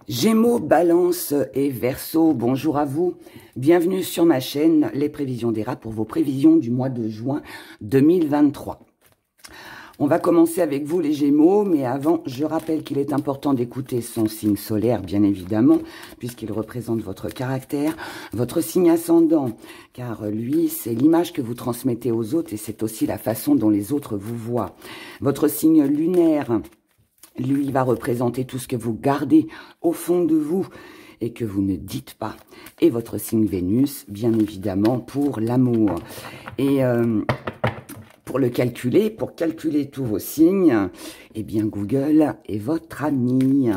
Gémeaux, Balance et Verseau, bonjour à vous. Bienvenue sur ma chaîne Les Prévisions des Rats pour vos prévisions du mois de juin 2023. On va commencer avec vous les Gémeaux, mais avant, je rappelle qu'il est important d'écouter son signe solaire, bien évidemment, puisqu'il représente votre caractère, votre signe ascendant, car lui, c'est l'image que vous transmettez aux autres et c'est aussi la façon dont les autres vous voient. Votre signe lunaire, lui, va représenter tout ce que vous gardez au fond de vous et que vous ne dites pas. Et votre signe Vénus, bien évidemment, pour l'amour. Et pour calculer tous vos signes, eh bien, Google est votre ami.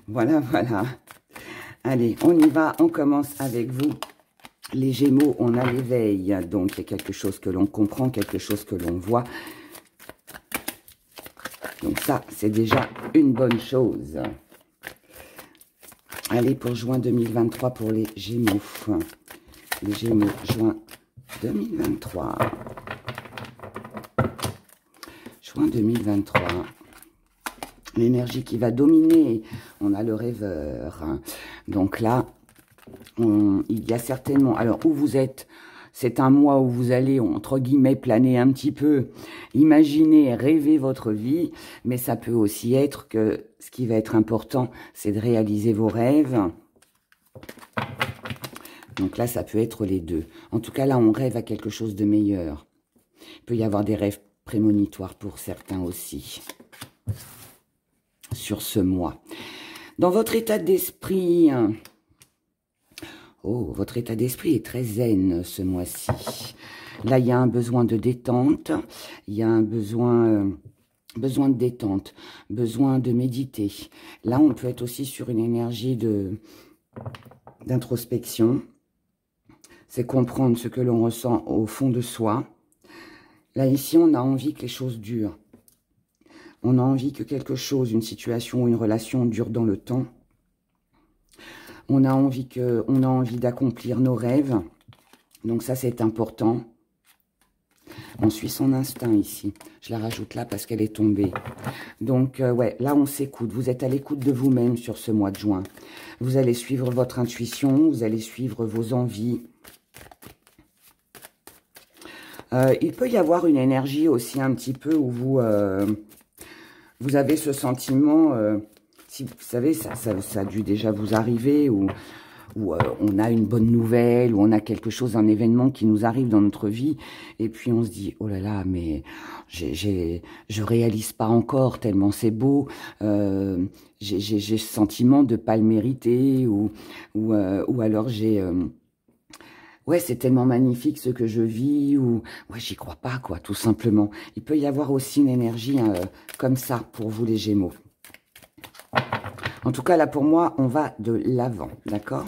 Voilà, voilà. Allez, on y va, on commence avec vous. Les Gémeaux, on a l'éveil. Donc, il y a quelque chose que l'on comprend, quelque chose que l'on voit. Donc ça, c'est déjà une bonne chose. Allez, pour juin 2023, pour les Gémeaux. Les Gémeaux, juin 2023. Juin 2023. L'énergie qui va dominer. On a le rêveur. Donc là, il y a certainement... Alors, où vous êtes... C'est un mois où vous allez, entre guillemets, planer un petit peu, imaginer, rêver votre vie, mais ça peut aussi être que ce qui va être important, c'est de réaliser vos rêves. Donc là, ça peut être les deux. En tout cas, là, on rêve à quelque chose de meilleur. Il peut y avoir des rêves prémonitoires pour certains aussi, sur ce mois. Dans votre état d'esprit... Oh, votre état d'esprit est très zen ce mois-ci. Là, il y a un besoin de détente, il y a un besoin de détente, besoin de méditer. Là, on peut être aussi sur une énergie d'introspection. C'est comprendre ce que l'on ressent au fond de soi. Là, ici, on a envie que les choses durent. On a envie que quelque chose, une situation ou une relation dure dans le temps. On a envie d'accomplir nos rêves. Donc ça, c'est important. On suit son instinct ici. Je la rajoute là parce qu'elle est tombée. Donc, ouais, là, on s'écoute. Vous êtes à l'écoute de vous-même sur ce mois de juin. Vous allez suivre votre intuition. Vous allez suivre vos envies. Il peut y avoir une énergie aussi un petit peu où vous avez ce sentiment... Si vous savez, ça a dû déjà vous arriver, où on a une bonne nouvelle, où on a quelque chose, un événement qui nous arrive dans notre vie, et puis on se dit, oh là là, mais je réalise pas encore, tellement c'est beau, j'ai ce sentiment de pas le mériter, ou alors j'ai... ouais, c'est tellement magnifique ce que je vis, ou ouais, j'y crois pas, quoi, tout simplement. Il peut y avoir aussi une énergie comme ça pour vous les Gémeaux. En tout cas, là, pour moi, on va de l'avant, d'accord?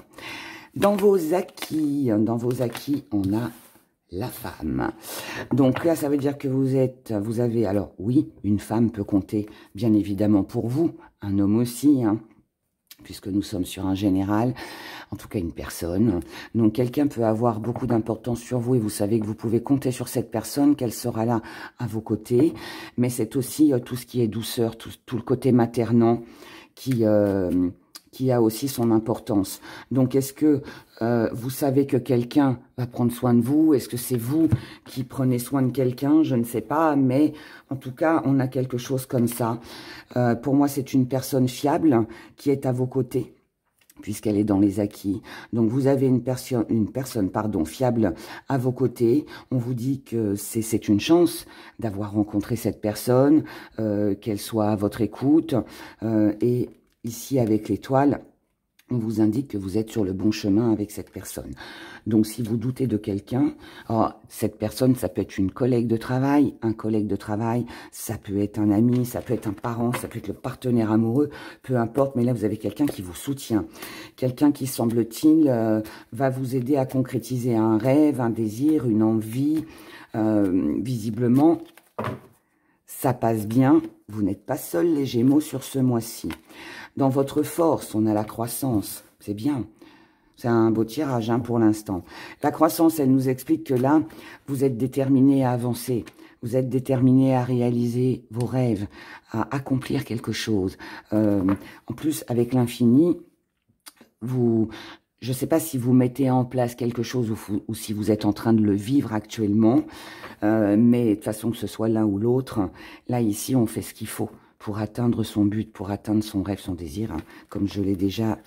Dans vos acquis, on a la femme. Donc là, ça veut dire que vous avez, alors oui, une femme peut compter, bien évidemment, pour vous, un homme aussi, hein, puisque nous sommes sur un général, en tout cas une personne. Donc quelqu'un peut avoir beaucoup d'importance sur vous et vous savez que vous pouvez compter sur cette personne, qu'elle sera là à vos côtés. Mais c'est aussi tout ce qui est douceur, tout le côté maternant, qui a aussi son importance. Donc, est-ce que vous savez que quelqu'un va prendre soin de vous? Est-ce que c'est vous qui prenez soin de quelqu'un? Je ne sais pas, mais en tout cas, on a quelque chose comme ça. Pour moi, c'est une personne fiable qui est à vos côtés, puisqu'elle est dans les acquis. Donc, vous avez une personne fiable à vos côtés. On vous dit que c'est une chance d'avoir rencontré cette personne, qu'elle soit à votre écoute. Et ici, avec l'étoile, on vous indique que vous êtes sur le bon chemin avec cette personne. Donc, si vous doutez de quelqu'un, cette personne, ça peut être une collègue de travail, un collègue de travail, ça peut être un ami, ça peut être un parent, ça peut être le partenaire amoureux, peu importe, mais là, vous avez quelqu'un qui vous soutient. Quelqu'un qui, semble-t-il, va vous aider à concrétiser un rêve, un désir, une envie. Visiblement, ça passe bien. Vous n'êtes pas seuls, les Gémeaux, sur ce mois-ci. Dans votre force, on a la croissance. C'est bien. C'est un beau tirage pour l'instant. La croissance, elle nous explique que là, vous êtes déterminés à avancer. Vous êtes déterminé à réaliser vos rêves, à accomplir quelque chose. En plus, avec l'infini, je ne sais pas si vous mettez en place quelque chose ou si vous êtes en train de le vivre actuellement, mais de toute façon, que ce soit l'un ou l'autre, là, ici, on fait ce qu'il faut pour atteindre son but, pour atteindre son rêve, son désir, hein, comme je l'ai déjà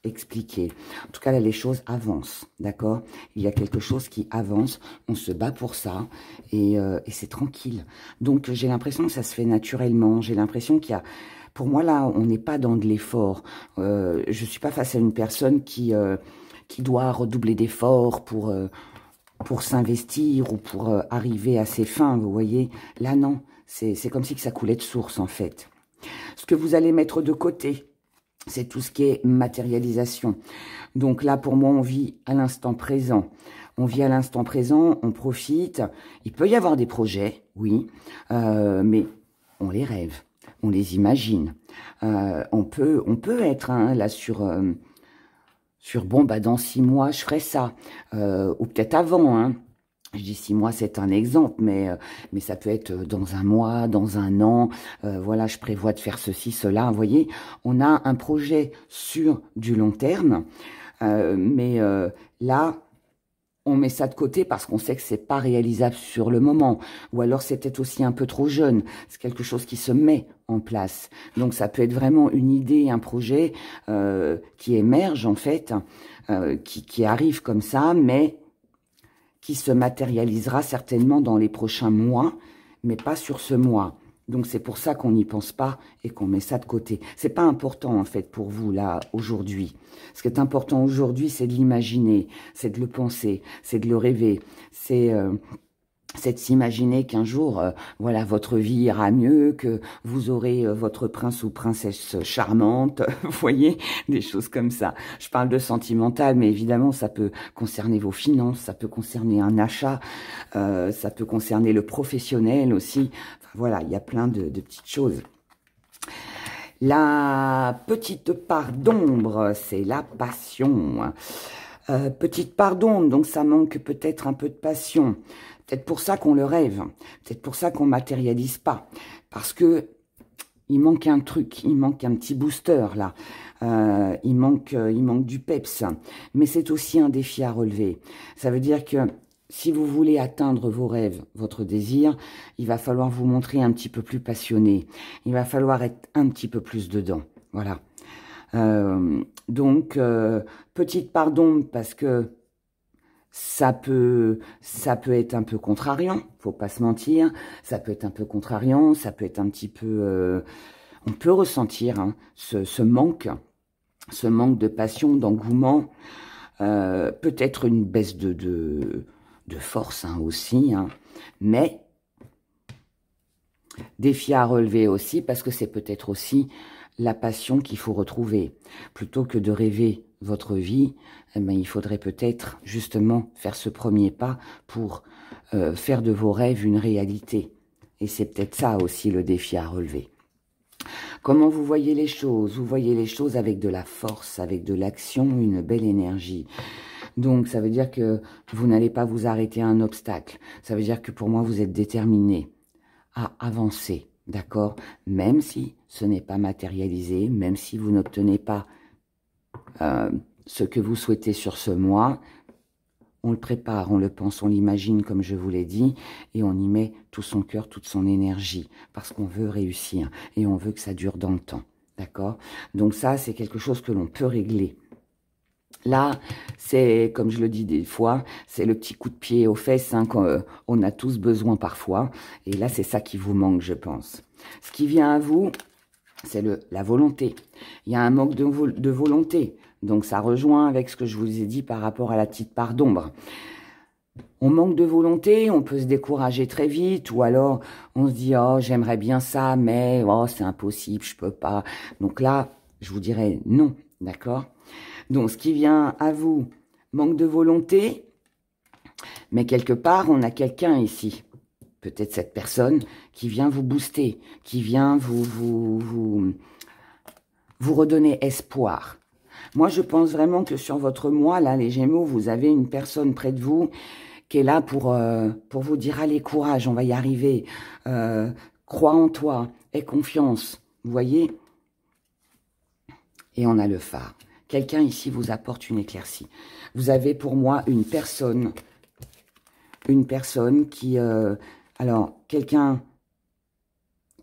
expliqué. En tout cas, là, les choses avancent, d'accord? Il y a quelque chose qui avance, on se bat pour ça, et c'est tranquille. Donc, j'ai l'impression que ça se fait naturellement, j'ai l'impression qu'il y a... Pour moi, là, on n'est pas dans de l'effort. Je ne suis pas face à une personne qui doit redoubler d'efforts pour s'investir ou pour arriver à ses fins, vous voyez. Là, non, c'est comme si que ça coulait de source, en fait. Ce que vous allez mettre de côté, c'est tout ce qui est matérialisation. Donc là, pour moi, on vit à l'instant présent. On vit à l'instant présent, on profite. Il peut y avoir des projets, oui, mais on les rêve. On les imagine. On peut être hein, là sur bon, bah dans 6 mois, je ferai ça. Ou peut-être avant. Hein. Je dis 6 mois, c'est un exemple, mais ça peut être dans 1 mois, dans 1 an. Voilà, je prévois de faire ceci, cela. Vous voyez, on a un projet sur du long terme. Mais là... on met ça de côté parce qu'on sait que c'est pas réalisable sur le moment. Ou alors c'est peut-être aussi un peu trop jeune. C'est quelque chose qui se met en place. Donc ça peut être vraiment une idée, un projet qui émerge en fait, qui arrive comme ça, mais qui se matérialisera certainement dans les prochains mois, mais pas sur ce mois. Donc c'est pour ça qu'on n'y pense pas et qu'on met ça de côté. C'est pas important en fait pour vous là aujourd'hui. Ce qui est important aujourd'hui, c'est de l'imaginer, c'est de le penser, c'est de le rêver, c'est de s'imaginer qu'un jour, voilà, votre vie ira mieux, que vous aurez votre prince ou princesse charmante, vous voyez, des choses comme ça. Je parle de sentimental, mais évidemment, ça peut concerner vos finances, ça peut concerner un achat, ça peut concerner le professionnel aussi. Enfin, voilà, il y a plein de petites choses. La petite part d'ombre, c'est la passion. Petite part d'ombre, donc ça manque peut-être un peu de passion. Peut-être pour ça qu'on le rêve, peut-être pour ça qu'on matérialise pas, parce que il manque un truc, il manque un petit booster là, il manque du peps, mais c'est aussi un défi à relever. Ça veut dire que si vous voulez atteindre vos rêves, votre désir, il va falloir vous montrer un petit peu plus passionné, il va falloir être un petit peu plus dedans, voilà. Donc, petite part d'ombre parce que ça peut être un peu contrariant, faut pas se mentir. Ça peut être un peu contrariant, ça peut être un petit peu... on peut ressentir hein, ce manque de passion, d'engouement. Peut-être une baisse de force hein, aussi. Hein, mais défi à relever aussi parce que c'est peut-être aussi la passion qu'il faut retrouver. Plutôt que de rêver votre vie, eh bien, il faudrait peut-être justement faire ce premier pas pour faire de vos rêves une réalité. Et c'est peut-être ça aussi le défi à relever. Comment vous voyez les choses? Vous voyez les choses avec de la force, avec de l'action, une belle énergie. Donc, ça veut dire que vous n'allez pas vous arrêter à un obstacle. Ça veut dire que pour moi, vous êtes déterminé à avancer. D'accord? Même si ce n'est pas matérialisé, même si vous n'obtenez pas ce que vous souhaitez sur ce mois, on le prépare, on le pense, on l'imagine comme je vous l'ai dit, et on y met tout son cœur, toute son énergie, parce qu'on veut réussir, et on veut que ça dure dans le temps. D'accord? Donc ça, c'est quelque chose que l'on peut régler. Là, c'est, comme je le dis des fois, c'est le petit coup de pied aux fesses hein, qu'on a tous besoin parfois. Et là, c'est ça qui vous manque, je pense. Ce qui vient à vous, c'est la volonté. Il y a un manque de volonté. Donc, ça rejoint avec ce que je vous ai dit par rapport à la petite part d'ombre. On manque de volonté, on peut se décourager très vite. Ou alors, on se dit, oh, j'aimerais bien ça, mais oh, c'est impossible, je peux pas. Donc là, je vous dirais non, d'accord ? Donc, ce qui vient à vous, manque de volonté, mais quelque part, on a quelqu'un ici, peut-être cette personne, qui vient vous booster, qui vient vous redonner espoir. Moi, je pense vraiment que sur votre mois, là, les Gémeaux, vous avez une personne près de vous qui est là pour vous dire, allez, courage, on va y arriver, crois en toi, aie confiance, vous voyez? Et on a le phare. Quelqu'un ici vous apporte une éclaircie. Vous avez pour moi une personne qui, alors, quelqu'un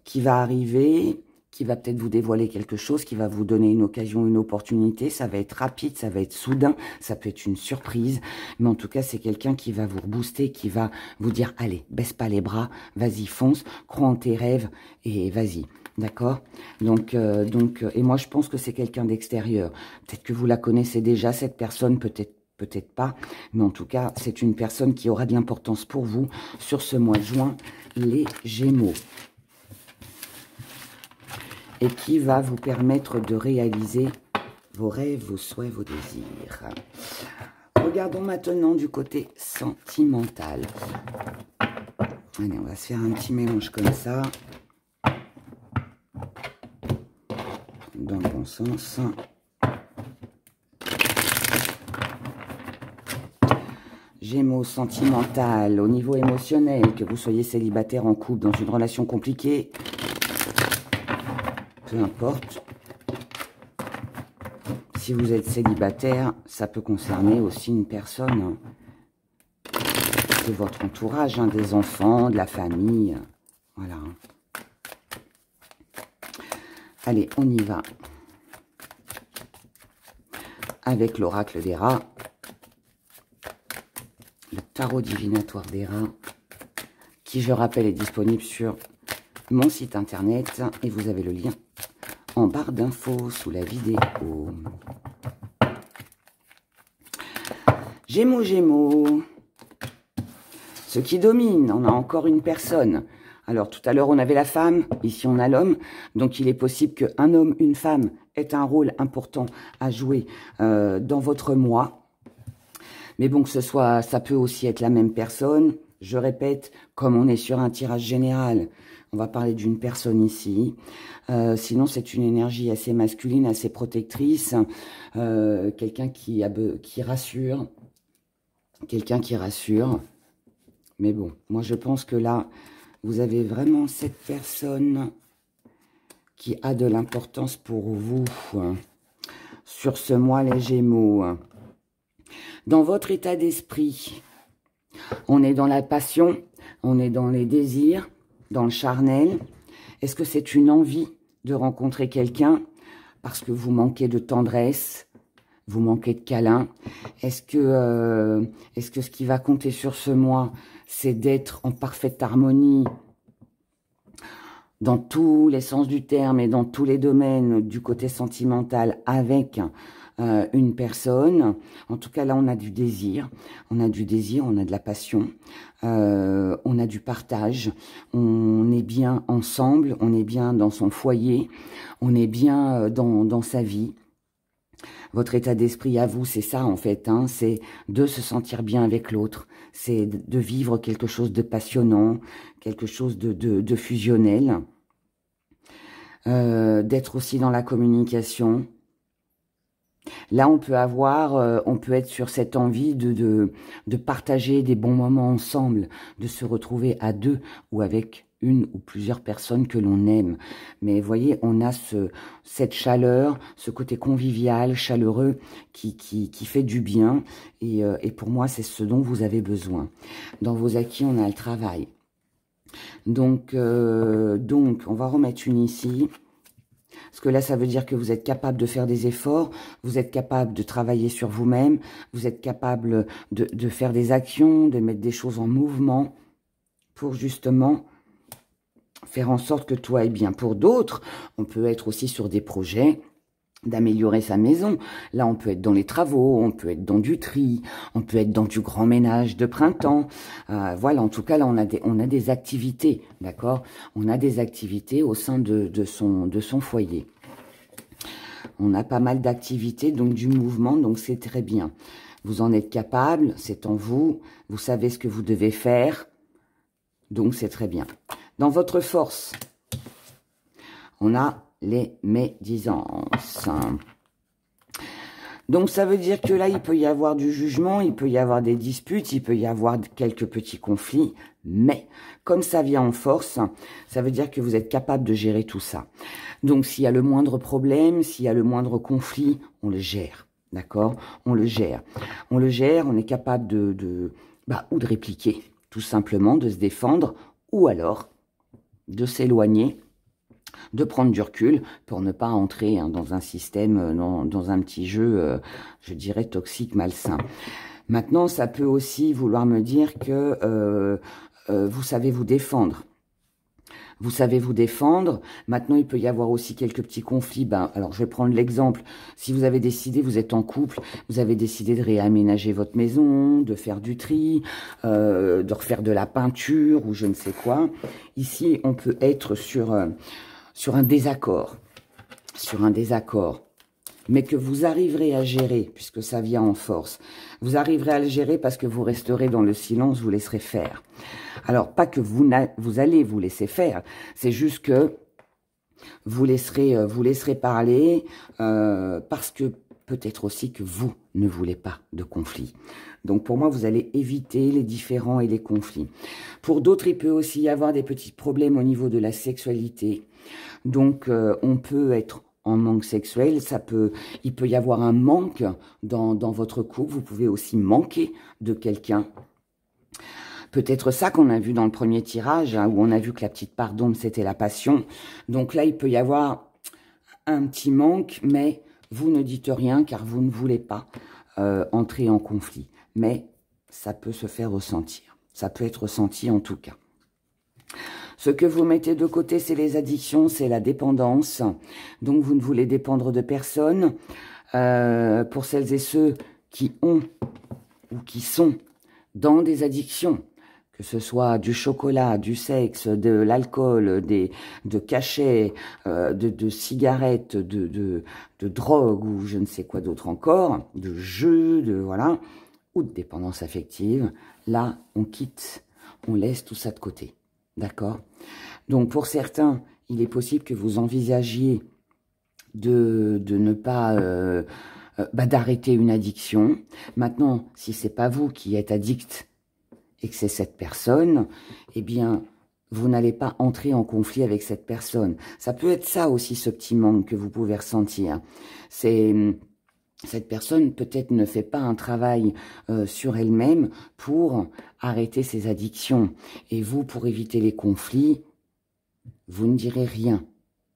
qui va arriver, qui va peut-être vous dévoiler quelque chose, qui va vous donner une occasion, une opportunité. Ça va être rapide, ça va être soudain, ça peut être une surprise. Mais en tout cas, c'est quelqu'un qui va vous rebooster, qui va vous dire, allez, baisse pas les bras, vas-y, fonce, crois en tes rêves et vas-y. D'accord, donc, et moi, je pense que c'est quelqu'un d'extérieur. Peut-être que vous la connaissez déjà, cette personne, peut-être pas. Mais en tout cas, c'est une personne qui aura de l'importance pour vous sur ce mois de juin, les Gémeaux. Et qui va vous permettre de réaliser vos rêves, vos souhaits, vos désirs. Regardons maintenant du côté sentimental. Allez, on va se faire un petit mélange comme ça. Dans le bon sens. Gémeaux, sentimental, au niveau émotionnel, que vous soyez célibataire, en couple, dans une relation compliquée, peu importe. Si vous êtes célibataire, ça peut concerner aussi une personne de votre entourage, hein, des enfants, de la famille, voilà. Allez, on y va. Avec l'oracle des rats. Le tarot divinatoire des rats. Qui, je rappelle, est disponible sur mon site internet. Et vous avez le lien en barre d'infos sous la vidéo. Gémeaux, Gémeaux. Ce qui domine, on a encore une personne. Alors, tout à l'heure, on avait la femme, ici, on a l'homme. Donc, il est possible qu'un homme, une femme, ait un rôle important à jouer dans votre mois. Mais bon, que ce soit, ça peut aussi être la même personne. Je répète, comme on est sur un tirage général, on va parler d'une personne ici. Sinon, c'est une énergie assez masculine, assez protectrice. Quelqu'un qui rassure. Quelqu'un qui rassure. Mais bon, moi, je pense que là... Vous avez vraiment cette personne qui a de l'importance pour vous sur ce mois, les Gémeaux. Dans votre état d'esprit, on est dans la passion, on est dans les désirs, dans le charnel. Est-ce que c'est une envie de rencontrer quelqu'un parce que vous manquez de tendresse, vous manquez de câlin? Est-ce que ce qui va compter sur ce mois, c'est d'être en parfaite harmonie dans tous les sens du terme et dans tous les domaines du côté sentimental avec une personne? En tout cas, là, on a du désir. On a du désir, on a de la passion, on a du partage. On est bien ensemble, on est bien dans son foyer, on est bien dans sa vie. Votre état d'esprit à vous, c'est ça en fait, hein, c'est de se sentir bien avec l'autre, c'est de vivre quelque chose de passionnant, quelque chose de fusionnel, d'être aussi dans la communication. Là, on peut être sur cette envie de partager des bons moments ensemble, de se retrouver à deux ou avec une ou plusieurs personnes que l'on aime. Mais vous voyez, on a cette chaleur, ce côté convivial, chaleureux, qui fait du bien. Et pour moi, c'est ce dont vous avez besoin. Dans vos acquis, on a le travail. Donc on va remettre une ici. Parce que là, ça veut dire que vous êtes capable de faire des efforts, vous êtes capable de travailler sur vous-même, vous êtes capable de faire des actions, de mettre des choses en mouvement pour justement faire en sorte que tout aille bien. Pour d'autres, on peut être aussi sur des projets d'améliorer sa maison. Là, on peut être dans les travaux, on peut être dans du tri, on peut être dans du grand ménage de printemps. Voilà, en tout cas, là, on a des activités, d'accord? On a des activités au sein de son foyer. On a pas mal d'activités, donc du mouvement, donc c'est très bien. Vous en êtes capable, c'est en vous, vous savez ce que vous devez faire, donc c'est très bien. Dans votre force, on a les médisances. Donc, ça veut dire que là, il peut y avoir du jugement, il peut y avoir des disputes, il peut y avoir quelques petits conflits. Mais, comme ça vient en force, ça veut dire que vous êtes capable de gérer tout ça. Donc, s'il y a le moindre problème, s'il y a le moindre conflit, on le gère. D'accord? On le gère. On le gère, on est capable ou de répliquer, tout simplement, de se défendre, ou alors de s'éloigner, de prendre du recul pour ne pas entrer dans un système, dans un petit jeu, je dirais, toxique, malsain. Maintenant, ça peut aussi vouloir me dire que vous savez vous défendre. Vous savez vous défendre. Maintenant, il peut y avoir aussi quelques petits conflits. Alors, je vais prendre l'exemple. Si vous avez décidé, vous êtes en couple, vous avez décidé de réaménager votre maison, de faire du tri, de refaire de la peinture ou je ne sais quoi. Ici, on peut être sur un désaccord. Sur un désaccord. Mais que vous arriverez à gérer, puisque ça vient en force. Vous arriverez à le gérer parce que vous resterez dans le silence, vous laisserez faire. Alors, pas que vous allez vous laisser faire, c'est juste que vous laisserez parler, parce que peut-être aussi que vous ne voulez pas de conflit. Donc, pour moi, vous allez éviter les différends et les conflits. Pour d'autres, il peut aussi y avoir des petits problèmes au niveau de la sexualité. Donc, on peut être en manque sexuel, il peut y avoir un manque dans votre couple. Vous pouvez aussi manquer de quelqu'un. Peut-être ça qu'on a vu dans le premier tirage, où on a vu que la petite part d'ombre, c'était la passion. Donc là, il peut y avoir un petit manque, mais vous ne dites rien car vous ne voulez pas entrer en conflit. Mais ça peut se faire ressentir. Ça peut être ressenti en tout cas. Ce que vous mettez de côté, c'est les addictions, c'est la dépendance. Donc, vous ne voulez dépendre de personne. Pour celles et ceux qui ont ou qui sont dans des addictions, que ce soit du chocolat, du sexe, de l'alcool, de cachets, de cigarettes, de drogue ou je ne sais quoi d'autre encore, de jeux, voilà, ou de dépendance affective, là, on quitte, on laisse tout ça de côté. D'accord? Donc, pour certains, il est possible que vous envisagiez de ne pas... d'arrêter une addiction. Maintenant, si c'est pas vous qui êtes addict et que c'est cette personne, eh bien, vous n'allez pas entrer en conflit avec cette personne. Ça peut être ça aussi, ce petit manque que vous pouvez ressentir. Cette personne peut-être ne fait pas un travail sur elle-même pour arrêter ses addictions. Et vous, pour éviter les conflits, vous ne direz rien.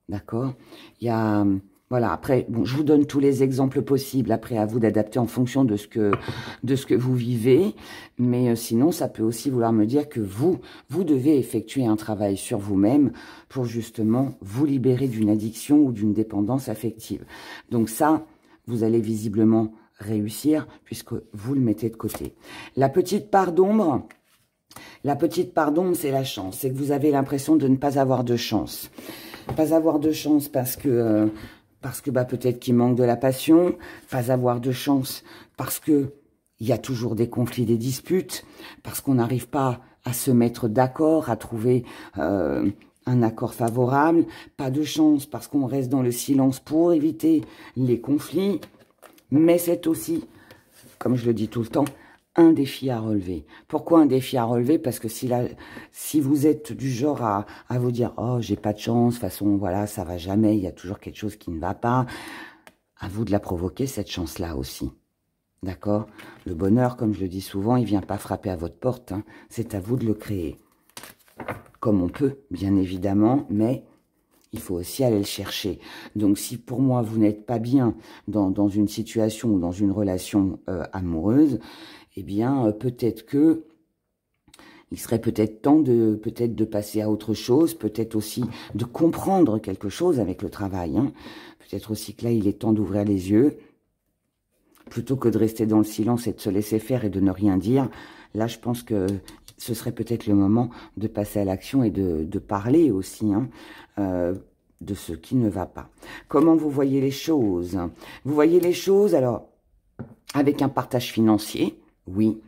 D'accord? Il y a... Voilà, après, bon, je vous donne tous les exemples possibles. Après, à vous d'adapter en fonction de ce que vous vivez. Mais sinon, ça peut aussi vouloir me dire que vous devez effectuer un travail sur vous-même pour justement vous libérer d'une addiction ou d'une dépendance affective. Donc ça, vous allez visiblement réussir puisque vous le mettez de côté. La petite part d'ombre, c'est la chance. C'est que vous avez l'impression de ne pas avoir de chance. Pas avoir de chance parce que peut-être qu'il manque de la passion, pas avoir de chance parce que il y a toujours des conflits, des disputes, parce qu'on n'arrive pas à se mettre d'accord, à trouver un accord favorable, pas de chance parce qu'on reste dans le silence pour éviter les conflits, mais c'est aussi, comme je le dis tout le temps, un défi à relever. Pourquoi un défi à relever? Parce que si vous êtes du genre à vous dire « Oh, j'ai pas de chance, de toute façon, voilà, ça va jamais, il y a toujours quelque chose qui ne va pas », à vous de la provoquer, cette chance-là aussi. D'accord? Le bonheur, comme je le dis souvent, il vient pas frapper à votre porte, hein. C'est à vous de le créer. Comme on peut, bien évidemment, mais il faut aussi aller le chercher. Donc, si pour moi, vous n'êtes pas bien dans une situation ou dans une relation amoureuse, eh bien, peut-être que il serait peut-être temps de passer à autre chose, peut-être aussi de comprendre quelque chose avec le travail. Hein. Peut-être aussi que là, il est temps d'ouvrir les yeux, plutôt que de rester dans le silence et de se laisser faire et de ne rien dire. Là, je pense que ce serait peut-être le moment de passer à l'action et de parler aussi de ce qui ne va pas. Comment vous voyez les choses? Vous voyez les choses, alors, avec un partage financier, oui,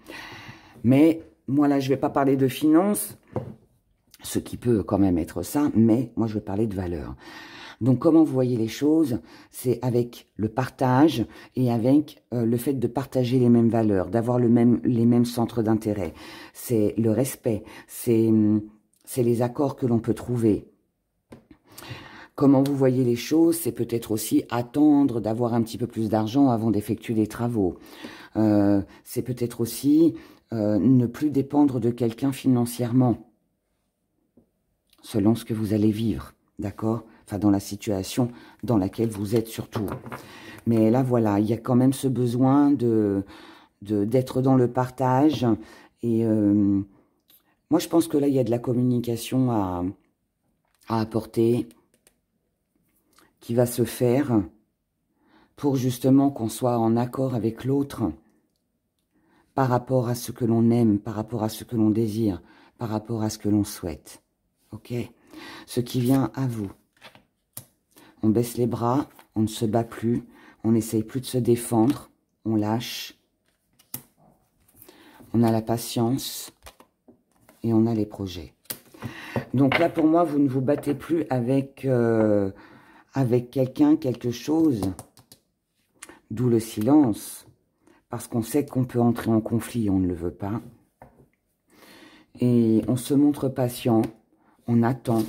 mais moi là je vais pas parler de finances, ce qui peut quand même être ça, mais moi je vais parler de valeur. Donc, comment vous voyez les choses? C'est avec le partage et avec le fait de partager les mêmes valeurs, d'avoir les mêmes centres d'intérêt. C'est le respect, c'est les accords que l'on peut trouver. Comment vous voyez les choses? C'est peut-être aussi attendre d'avoir un petit peu plus d'argent avant d'effectuer les travaux. C'est peut-être aussi ne plus dépendre de quelqu'un financièrement, selon ce que vous allez vivre, d'accord? Enfin, dans la situation dans laquelle vous êtes surtout. Mais là, voilà, il y a quand même ce besoin d'être dans le partage. Et moi, je pense que là, il y a de la communication à apporter qui va se faire pour justement qu'on soit en accord avec l'autre par rapport à ce que l'on aime, par rapport à ce que l'on désire, par rapport à ce que l'on souhaite. Ok? Ce qui vient à vous. On baisse les bras, on ne se bat plus, on n'essaye plus de se défendre, on lâche. On a la patience et on a les projets. Donc là, pour moi, vous ne vous battez plus avec, avec quelqu'un, quelque chose. D'où le silence. Parce qu'on sait qu'on peut entrer en conflit, on ne le veut pas. Et on se montre patient, on attend.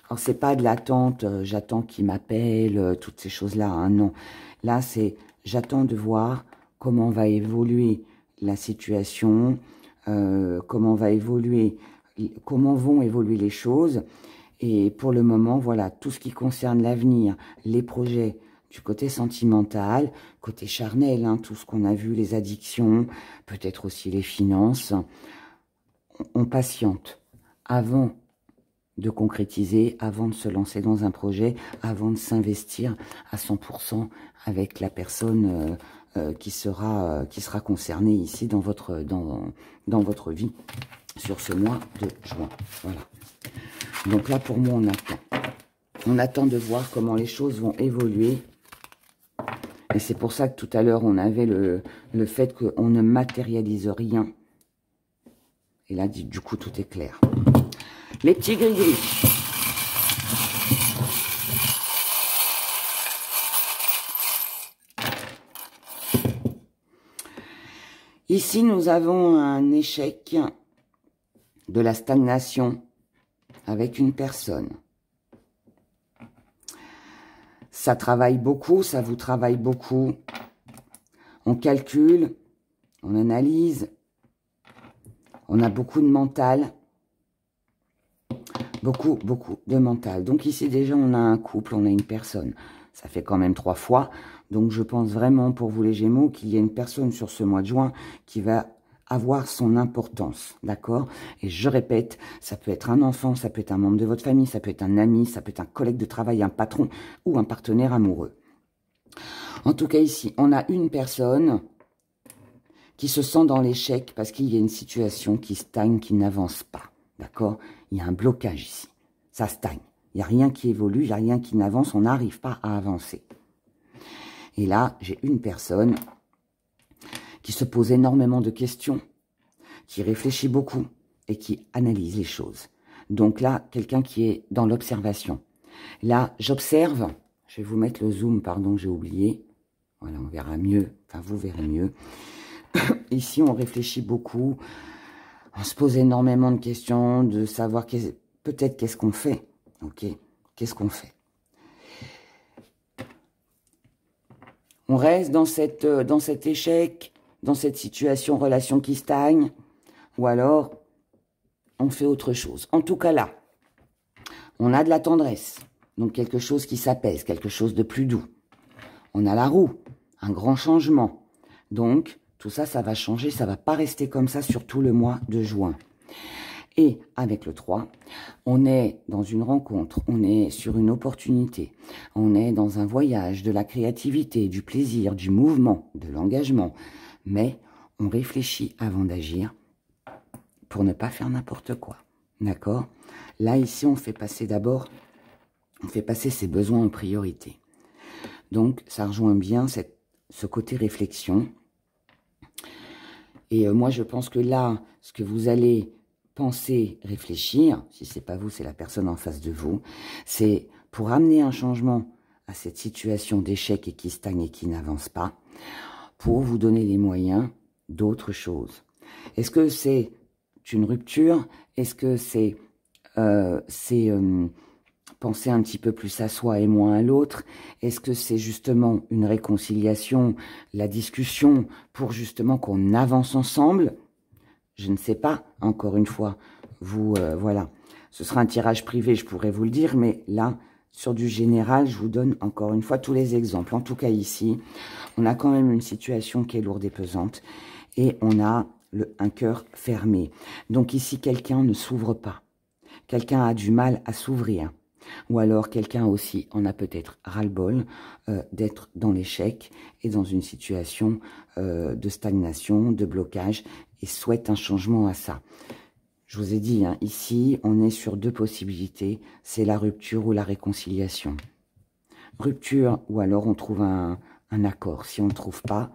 Alors, c'est pas de l'attente, j'attends qu'il m'appelle, toutes ces choses-là, hein, non. Là, c'est j'attends de voir comment va évoluer la situation, comment vont évoluer les choses. Et pour le moment, voilà, tout ce qui concerne l'avenir, les projets du côté sentimental, côté charnel, hein, tout ce qu'on a vu, les addictions, peut-être aussi les finances, on patiente avant de concrétiser, avant de se lancer dans un projet, avant de s'investir à 100% avec la personne qui sera concernée ici dans votre votre vie sur ce mois de juin. Voilà. Donc là, pour moi, on attend. On attend de voir comment les choses vont évoluer. Et c'est pour ça que tout à l'heure, on avait le fait qu'on ne matérialise rien. Et là, du coup, tout est clair. Les petits gris-gris. Ici, nous avons un échec de la stagnation avec une personne. Ça travaille beaucoup, ça vous travaille beaucoup. On calcule, on analyse, on a beaucoup de mental. Beaucoup de mental. Donc ici, déjà, on a un couple, on a une personne. Ça fait quand même 3 fois. Donc, je pense vraiment, pour vous les Gémeaux, qu'il y a une personne sur ce mois de juin qui va avoir son importance. D'accord? Et je répète, ça peut être un enfant, ça peut être un membre de votre famille, ça peut être un ami, ça peut être un collègue de travail, un patron ou un partenaire amoureux. En tout cas, ici, on a une personne qui se sent dans l'échec parce qu'il y a une situation qui stagne, qui n'avance pas. D'accord? Il y a un blocage ici. Ça stagne. Il n'y a rien qui évolue, il n'y a rien qui n'avance, on n'arrive pas à avancer. Et là, j'ai une personne qui se pose énormément de questions, qui réfléchit beaucoup et qui analyse les choses. Donc là, quelqu'un qui est dans l'observation. Là, j'observe. Je vais vous mettre le zoom, pardon, j'ai oublié. Voilà, on verra mieux. Enfin, vous verrez mieux. Ici, on réfléchit beaucoup. On se pose énormément de questions, de savoir peut-être qu'est-ce qu'on fait. Ok, qu'est-ce qu'on fait? On reste dans cet échec, dans cette situation, relation qui stagne, ou alors on fait autre chose. En tout cas là, on a de la tendresse, donc quelque chose qui s'apaise, quelque chose de plus doux. On a la roue, un grand changement. Donc, tout ça, ça va changer, ça ne va pas rester comme ça sur tout le mois de juin. Et avec le 3, on est dans une rencontre, on est sur une opportunité, on est dans un voyage, de la créativité, du plaisir, du mouvement, de l'engagement. Mais on réfléchit avant d'agir pour ne pas faire n'importe quoi. D'accord? Là, ici, on fait passer d'abord, on fait passer ses besoins en priorité. Donc, ça rejoint bien ce côté réflexion. Et moi, je pense que là, ce que vous allez penser, réfléchir, si c'est pas vous, c'est la personne en face de vous, c'est pour amener un changement à cette situation d'échec et qui stagne et qui n'avance pas, pour vous donner les moyens d'autre chose. Est-ce que c'est une rupture? Est-ce que c'est penser un petit peu plus à soi et moins à l'autre? Est-ce que c'est justement une réconciliation, la discussion pour justement qu'on avance ensemble? Je ne sais pas, encore une fois. Vous, voilà. Ce sera un tirage privé, je pourrais vous le dire, mais là, sur du général, je vous donne encore une fois tous les exemples. En tout cas, ici, on a quand même une situation qui est lourde et pesante. Et on a un cœur fermé. Donc ici, quelqu'un ne s'ouvre pas. Quelqu'un a du mal à s'ouvrir. Ou alors, quelqu'un aussi en a peut-être ras-le-bol d'être dans l'échec et dans une situation de stagnation, de blocage, et souhaite un changement à ça. Je vous ai dit, hein, ici, on est sur deux possibilités, c'est la rupture ou la réconciliation. Rupture, ou alors on trouve un accord. Si on ne trouve pas,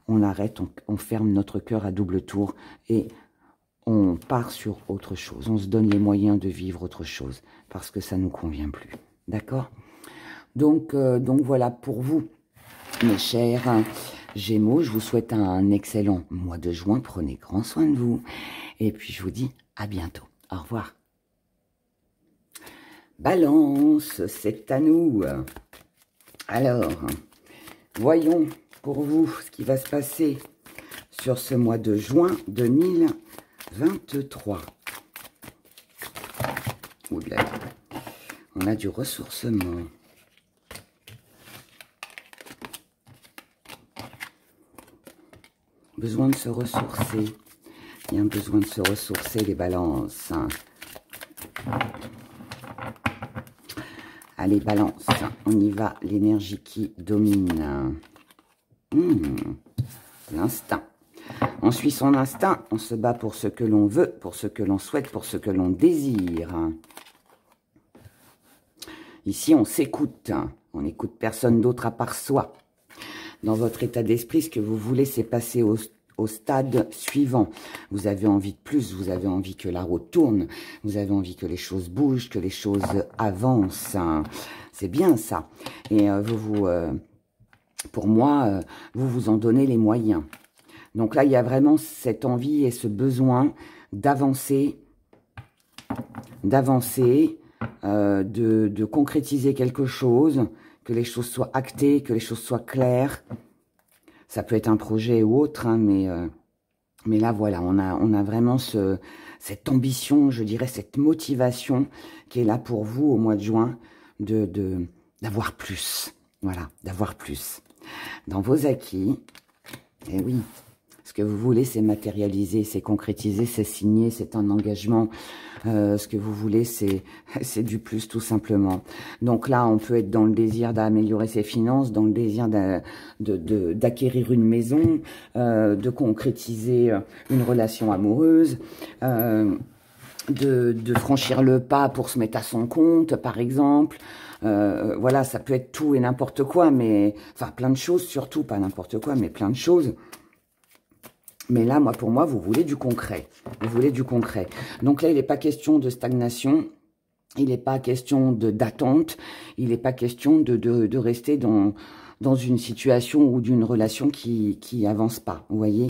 on arrête, on ferme notre cœur à double tour et on part sur autre chose. On se donne les moyens de vivre autre chose parce que ça ne nous convient plus. D'accord ? Donc voilà pour vous, mes chers Gémeaux. Je vous souhaite un excellent mois de juin. Prenez grand soin de vous. Et puis je vous dis à bientôt. Au revoir. Balance, c'est à nous. Alors, voyons pour vous ce qui va se passer sur ce mois de juin 2023. Oula, on a du ressourcement. Besoin de se ressourcer. Il y a un besoin de se ressourcer, les balances. Allez, balance, on y va. L'énergie qui domine. L'instinct. On suit son instinct, on se bat pour ce que l'on veut, pour ce que l'on souhaite, pour ce que l'on désire. Ici, on s'écoute. On n'écoute personne d'autre à part soi. Dans votre état d'esprit, ce que vous voulez, c'est passer au stade suivant. Vous avez envie de plus, vous avez envie que la roue tourne, vous avez envie que les choses bougent, que les choses avancent. C'est bien ça. Et pour moi, vous vous en donnez les moyens. Donc là, il y a vraiment cette envie et ce besoin d'avancer, de concrétiser quelque chose, que les choses soient actées, que les choses soient claires. Ça peut être un projet ou autre, hein, mais là, voilà, on a vraiment cette ambition, je dirais, cette motivation qui est là pour vous au mois de juin, d'avoir plus. Voilà, d'avoir plus. Dans vos acquis, et oui, ce que vous voulez, c'est matérialiser, c'est concrétiser, c'est signer, c'est un engagement. Ce que vous voulez, c'est du plus, tout simplement. Donc là, on peut être dans le désir d'améliorer ses finances, dans le désir d'acquérir une maison, de concrétiser une relation amoureuse, de franchir le pas pour se mettre à son compte, par exemple. Voilà, ça peut être tout et n'importe quoi, mais... Enfin, plein de choses, surtout, pas n'importe quoi, mais plein de choses. Mais là, pour moi, vous voulez du concret. Vous voulez du concret. Donc là, il n'est pas question de stagnation. Il n'est pas question d'attente. Il n'est pas question de rester dans une situation ou d'une relation qui avance pas. Vous voyez,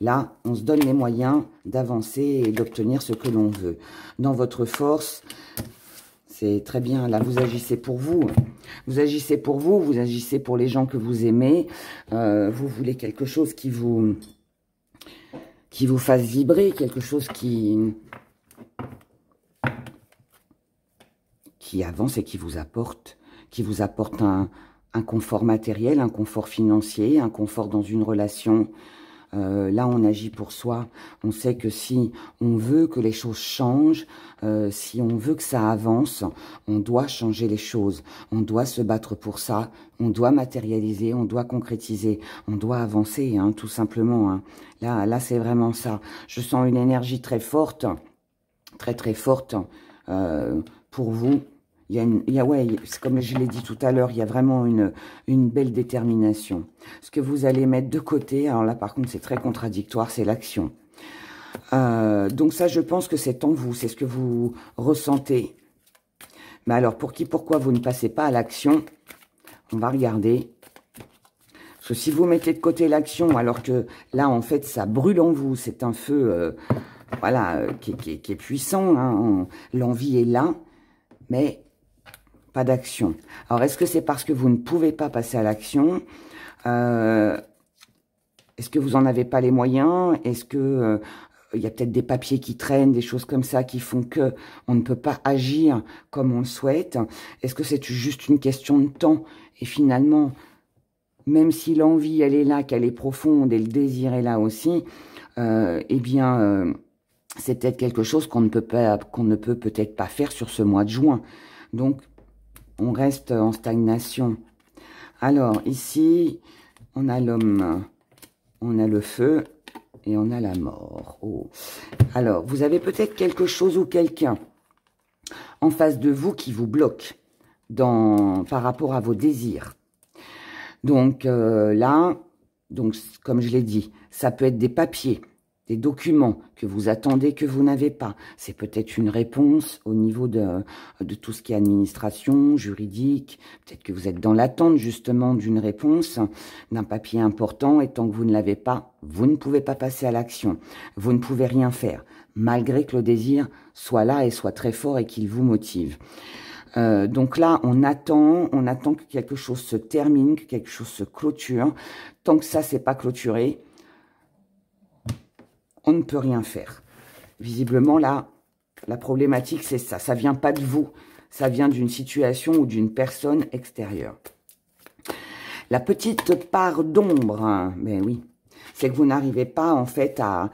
là, on se donne les moyens d'avancer et d'obtenir ce que l'on veut. Dans votre force, c'est très bien. Là, vous agissez pour vous. Vous agissez pour vous. Vous agissez pour les gens que vous aimez. Vous voulez quelque chose qui vous fasse vibrer, quelque chose qui avance et qui vous apporte un confort matériel, un confort financier, un confort dans une relation. Là, on agit pour soi. On sait que si on veut que les choses changent, si on veut que ça avance, on doit changer les choses. On doit se battre pour ça. On doit matérialiser, on doit concrétiser, on doit avancer, hein, tout simplement. Hein. Là, c'est vraiment ça. Je sens une énergie très forte, très très forte pour vous. Ouais, comme je l'ai dit tout à l'heure, il y a vraiment une belle détermination. Ce que vous allez mettre de côté, alors là par contre c'est très contradictoire, c'est l'action. Donc ça, je pense que c'est en vous, c'est ce que vous ressentez. Mais alors, pourquoi vous ne passez pas à l'action? On va regarder. Parce que si vous mettez de côté l'action, alors que là, en fait, ça brûle en vous, c'est un feu, voilà, qui est puissant, hein, l'envie est là, mais pas d'action. Alors, est-ce que c'est parce que vous ne pouvez pas passer à l'action? Est-ce que vous n'en avez pas les moyens? Est-ce que il y a peut-être des papiers qui traînent, des choses comme ça qui font que on ne peut pas agir comme on le souhaite? Est-ce que c'est juste une question de temps? Et finalement, même si l'envie, elle est là, qu'elle est profonde et le désir est là aussi, eh bien, c'est peut-être quelque chose qu'on ne peut peut-être pas faire sur ce mois de juin. Donc, on reste en stagnation. Alors, ici, on a l'homme, on a le feu et on a la mort. Oh. Alors, vous avez peut-être quelque chose ou quelqu'un en face de vous qui vous bloque par rapport à vos désirs. Donc là, comme je l'ai dit, ça peut être des papiers, des documents que vous attendez que vous n'avez pas. C'est peut-être une réponse au niveau de tout ce qui est administration, juridique. Peut-être que vous êtes dans l'attente justement d'une réponse, d'un papier important, et tant que vous ne l'avez pas, vous ne pouvez pas passer à l'action. Vous ne pouvez rien faire, malgré que le désir soit là et soit très fort et qu'il vous motive. Donc là, on attend que quelque chose se termine, que quelque chose se clôture. Tant que ça, c'est pas clôturé, on ne peut rien faire. Visiblement, là, la problématique, c'est ça. Ça vient pas de vous. Ça vient d'une situation ou d'une personne extérieure. La petite part d'ombre, hein, ben oui, c'est que vous n'arrivez pas, en fait, à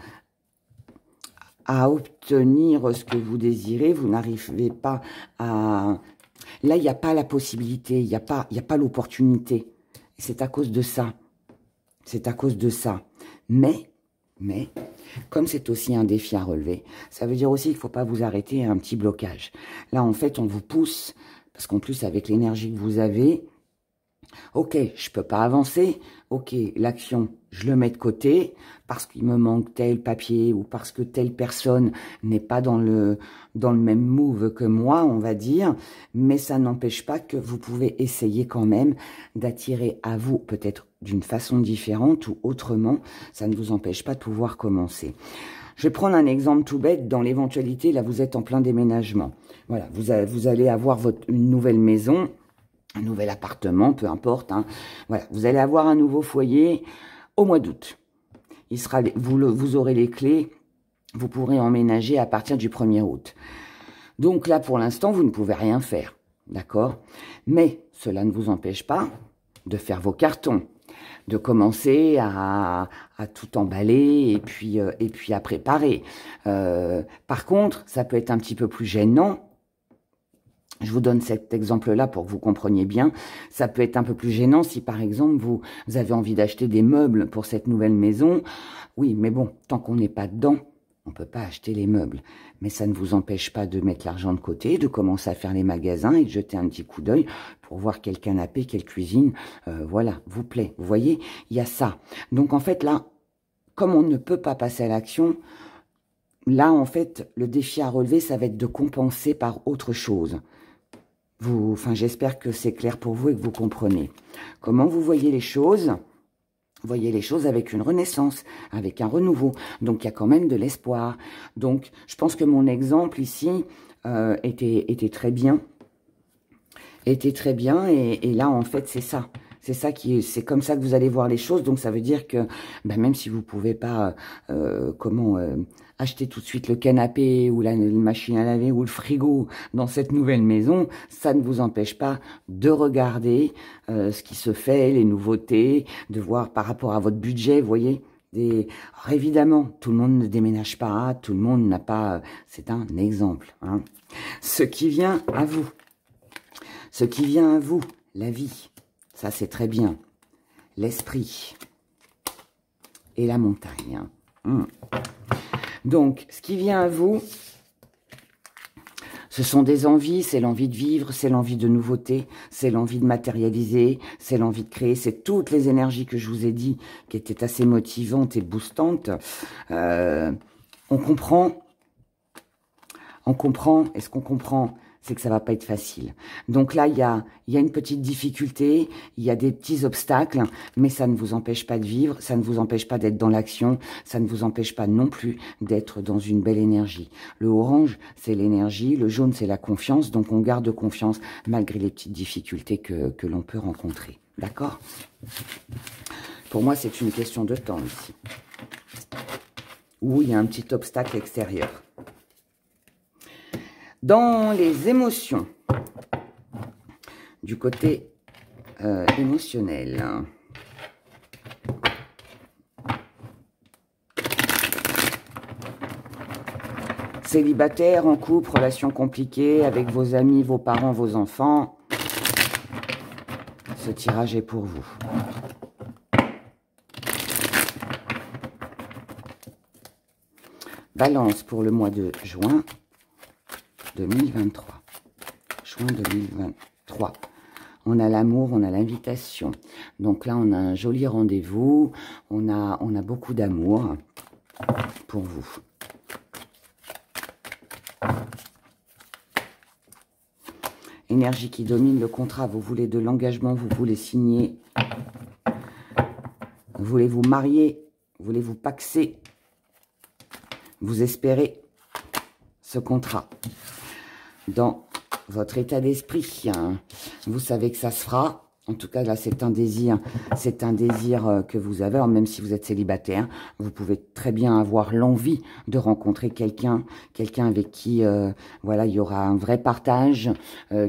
obtenir ce que vous désirez. Vous n'arrivez pas à... Là, il n'y a pas la possibilité, il n'y a pas l'opportunité. C'est à cause de ça. C'est à cause de ça. Mais, comme c'est aussi un défi à relever, ça veut dire aussi qu'il ne faut pas vous arrêter à un petit blocage. Là, en fait, on vous pousse, parce qu'en plus, avec l'énergie que vous avez, ok, je peux pas avancer, ok, l'action, je le mets de côté, parce qu'il me manque tel papier, ou parce que telle personne n'est pas dans le même move que moi, on va dire, mais ça n'empêche pas que vous pouvez essayer quand même d'attirer à vous, peut-être d'une façon différente ou autrement, ça ne vous empêche pas de pouvoir commencer. Je vais prendre un exemple tout bête, dans l'éventualité, là vous êtes en plein déménagement. Voilà, vous allez avoir une nouvelle maison, un nouvel appartement, peu importe. Hein. Voilà, vous allez avoir un nouveau foyer au mois d'août. Vous aurez les clés, vous pourrez emménager à partir du 1er août. Donc là, pour l'instant, vous ne pouvez rien faire, d'accord? Mais cela ne vous empêche pas de faire vos cartons, de commencer à tout emballer et puis à préparer. Par contre, ça peut être un petit peu plus gênant. Je vous donne cet exemple-là pour que vous compreniez bien. Ça peut être un peu plus gênant si, par exemple, vous avez envie d'acheter des meubles pour cette nouvelle maison. Oui, mais bon, tant qu'on n'est pas dedans, on ne peut pas acheter les meubles. Mais ça ne vous empêche pas de mettre l'argent de côté, de commencer à faire les magasins et de jeter un petit coup d'œil pour voir quel canapé, quelle cuisine, voilà, vous plaît. Vous voyez, il y a ça. Donc, en fait, là, comme on ne peut pas passer à l'action, là, en fait, le défi à relever, ça va être de compenser par autre chose. J'espère que c'est clair pour vous et que vous comprenez. Comment vous voyez les choses? Vous voyez les choses avec une renaissance, avec un renouveau. Donc, il y a quand même de l'espoir. Donc, je pense que mon exemple ici était très bien. Était très bien. Et là, en fait, c'est ça. C'est comme ça que vous allez voir les choses. Donc, ça veut dire que même si vous ne pouvez pas acheter tout de suite le canapé ou la machine à laver ou le frigo dans cette nouvelle maison, ça ne vous empêche pas de regarder ce qui se fait, les nouveautés, de voir par rapport à votre budget, vous voyez. Alors, évidemment, tout le monde ne déménage pas, tout le monde n'a pas... c'est un exemple. Hein. Ce qui vient à vous. Ce qui vient à vous, la vie. Ça, c'est très bien. L'esprit et la montagne. Hein. Donc, ce qui vient à vous, ce sont des envies, c'est l'envie de vivre, c'est l'envie de nouveauté, c'est l'envie de matérialiser, c'est l'envie de créer, c'est toutes les énergies que je vous ai dit, qui étaient assez motivantes et boostantes. On comprend, est-ce qu'on comprend? c'est que ça va pas être facile. Donc là, il y a une petite difficulté, il y a des petits obstacles, mais ça ne vous empêche pas de vivre, ça ne vous empêche pas d'être dans l'action, ça ne vous empêche pas non plus d'être dans une belle énergie. Le orange, c'est l'énergie, le jaune, c'est la confiance, donc on garde confiance malgré les petites difficultés que l'on peut rencontrer. D'accord? Pour moi, c'est une question de temps ici. Où il y a un petit obstacle extérieur. Dans les émotions, du côté émotionnel, célibataire, en couple, relation compliquée avec vos amis, vos parents, vos enfants, ce tirage est pour vous. Balance pour le mois de juin 2023. Juin 2023. On a l'amour, on a l'invitation. Donc là, on a un joli rendez-vous. On a beaucoup d'amour pour vous. Énergie qui domine le contrat. Vous voulez de l'engagement, vous voulez signer. Vous voulez vous marier, vous voulez vous paxer. Vous espérez ce contrat. Dans votre état d'esprit, hein, vous savez que ça se fera. En tout cas, là, c'est un désir que vous avez. Alors, même si vous êtes célibataire, vous pouvez très bien avoir l'envie de rencontrer quelqu'un avec qui, voilà, il y aura un vrai partage,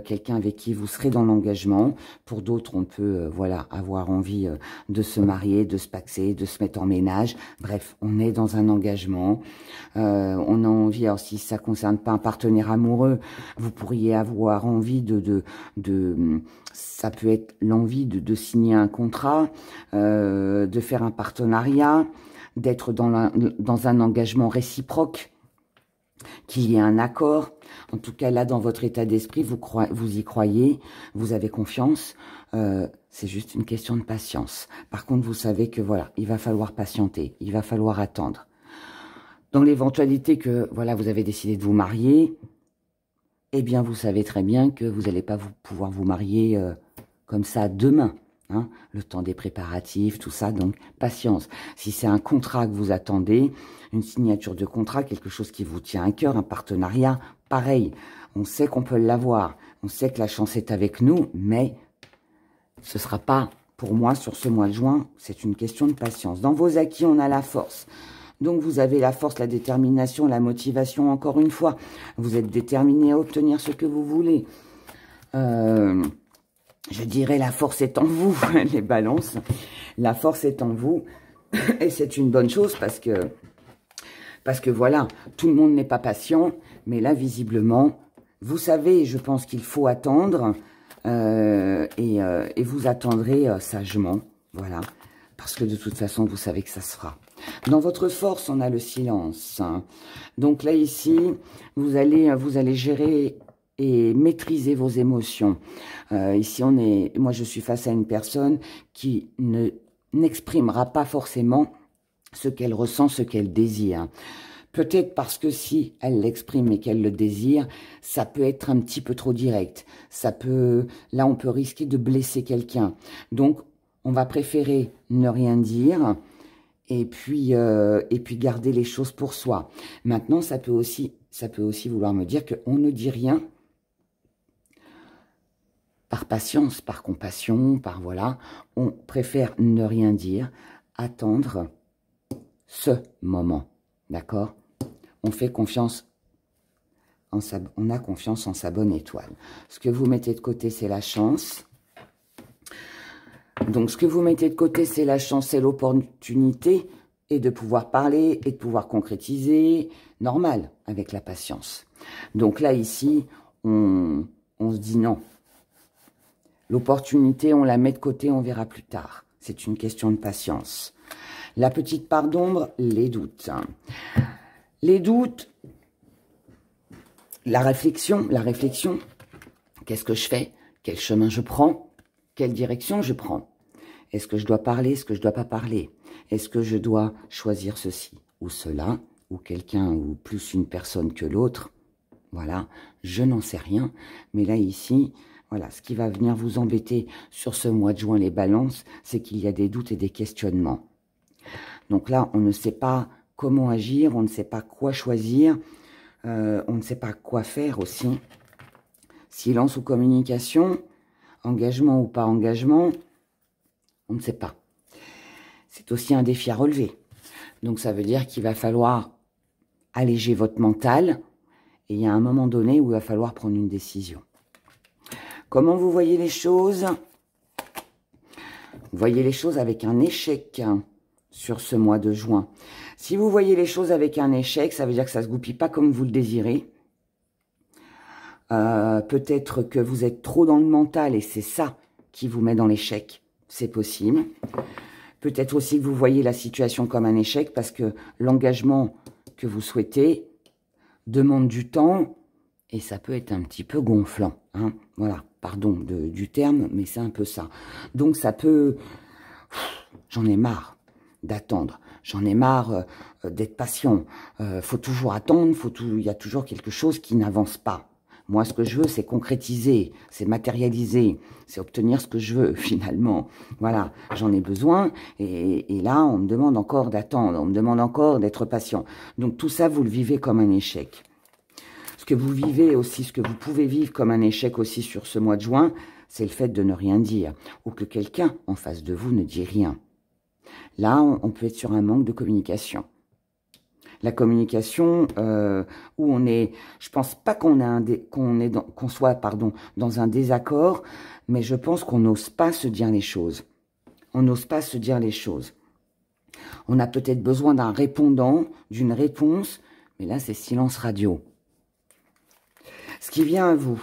quelqu'un avec qui vous serez dans l'engagement. Pour d'autres, on peut, voilà, avoir envie de se marier, de se paxer, de se mettre en ménage. Bref, on est dans un engagement. On a envie, alors si ça concerne pas un partenaire amoureux, vous pourriez avoir envie ça peut être l'envie de signer un contrat, de faire un partenariat, d'être dans un engagement réciproque, qu'il y ait un accord. En tout cas, là, dans votre état d'esprit, vous y croyez, vous avez confiance. C'est juste une question de patience. Par contre, vous savez que, voilà, il va falloir patienter, il va falloir attendre. Dans l'éventualité que, voilà, vous avez décidé de vous marier, eh bien, vous savez très bien que vous n'allez pas pouvoir vous marier comme ça demain. Hein, le temps des préparatifs, tout ça, donc patience. Si c'est un contrat que vous attendez, une signature de contrat, quelque chose qui vous tient à cœur, un partenariat, pareil. On sait qu'on peut l'avoir, on sait que la chance est avec nous, mais ce ne sera pas, pour moi, sur ce mois de juin, c'est une question de patience. Dans vos acquis, on a la force. Donc, vous avez la force, la détermination, la motivation, encore une fois. Vous êtes déterminé à obtenir ce que vous voulez. Je dirais, la force est en vous, les balances. La force est en vous. Et c'est une bonne chose parce que voilà, tout le monde n'est pas patient. Mais là, visiblement, vous savez, je pense qu'il faut attendre. Et vous attendrez sagement. Voilà. Parce que de toute façon, vous savez que ça se fera. Dans votre force, on a le silence. Donc là, ici, vous allez gérer et maîtriser vos émotions. Ici, moi, je suis face à une personne qui n'exprimera pas forcément ce qu'elle ressent, ce qu'elle désire. Peut-être parce que si elle l'exprime et qu'elle le désire, ça peut être un petit peu trop direct. Là, on peut risquer de blesser quelqu'un. Donc, on va préférer ne rien dire et puis garder les choses pour soi. Maintenant, ça peut aussi vouloir me dire qu'on ne dit rien par patience, par compassion, par voilà. On préfère ne rien dire, attendre ce moment, d'accord? On fait confiance, on a confiance en sa bonne étoile. Ce que vous mettez de côté, c'est la chance. Donc, ce que vous mettez de côté, c'est la chance, c'est l'opportunité et de pouvoir parler et de pouvoir concrétiser, normal, avec la patience. Donc là, ici, on se dit non. L'opportunité, on la met de côté, on verra plus tard. C'est une question de patience. La petite part d'ombre, les doutes. Les doutes, la réflexion. Qu'est-ce que je fais? Quel chemin je prends? Quelle direction je prends? Est-ce que je dois parler? Est-ce que je ne dois pas parler? Est-ce que je dois choisir ceci ou cela? Ou quelqu'un ou plus une personne que l'autre? Voilà, je n'en sais rien. Mais là, ici, voilà, ce qui va venir vous embêter sur ce mois de juin, les balances, c'est qu'il y a des doutes et des questionnements. Donc là, on ne sait pas comment agir, on ne sait pas quoi choisir, on ne sait pas quoi faire aussi. Silence ou communication, engagement ou pas engagement, on ne sait pas. C'est aussi un défi à relever. Donc ça veut dire qu'il va falloir alléger votre mental et il y a un moment donné où il va falloir prendre une décision. Comment vous voyez les choses? Vous voyez les choses avec un échec sur ce mois de juin. Si vous voyez les choses avec un échec, ça veut dire que ça ne se goupille pas comme vous le désirez. Peut-être que vous êtes trop dans le mental et c'est ça qui vous met dans l'échec. C'est possible. Peut-être aussi que vous voyez la situation comme un échec parce que l'engagement que vous souhaitez demande du temps et ça peut être un petit peu gonflant. Hein. Voilà, pardon du terme, mais c'est un peu ça. Donc ça peut... J'en ai marre d'attendre. J'en ai marre d'être patient. Faut toujours attendre, il y a toujours quelque chose qui n'avance pas. Moi, ce que je veux, c'est concrétiser, c'est matérialiser, c'est obtenir ce que je veux, finalement. Voilà, j'en ai besoin, et là, on me demande encore d'attendre, on me demande encore d'être patient. Donc, tout ça, vous le vivez comme un échec. Ce que vous vivez aussi, ce que vous pouvez vivre comme un échec aussi sur ce mois de juin, c'est le fait de ne rien dire, ou que quelqu'un en face de vous ne dit rien. Là, on peut être sur un manque de communication. La communication où on est, je pense pas qu'on soit dans un désaccord, mais je pense qu'on n'ose pas se dire les choses. On n'ose pas se dire les choses. On a peut-être besoin d'un répondant, d'une réponse, mais là c'est silence radio. Ce qui vient à vous,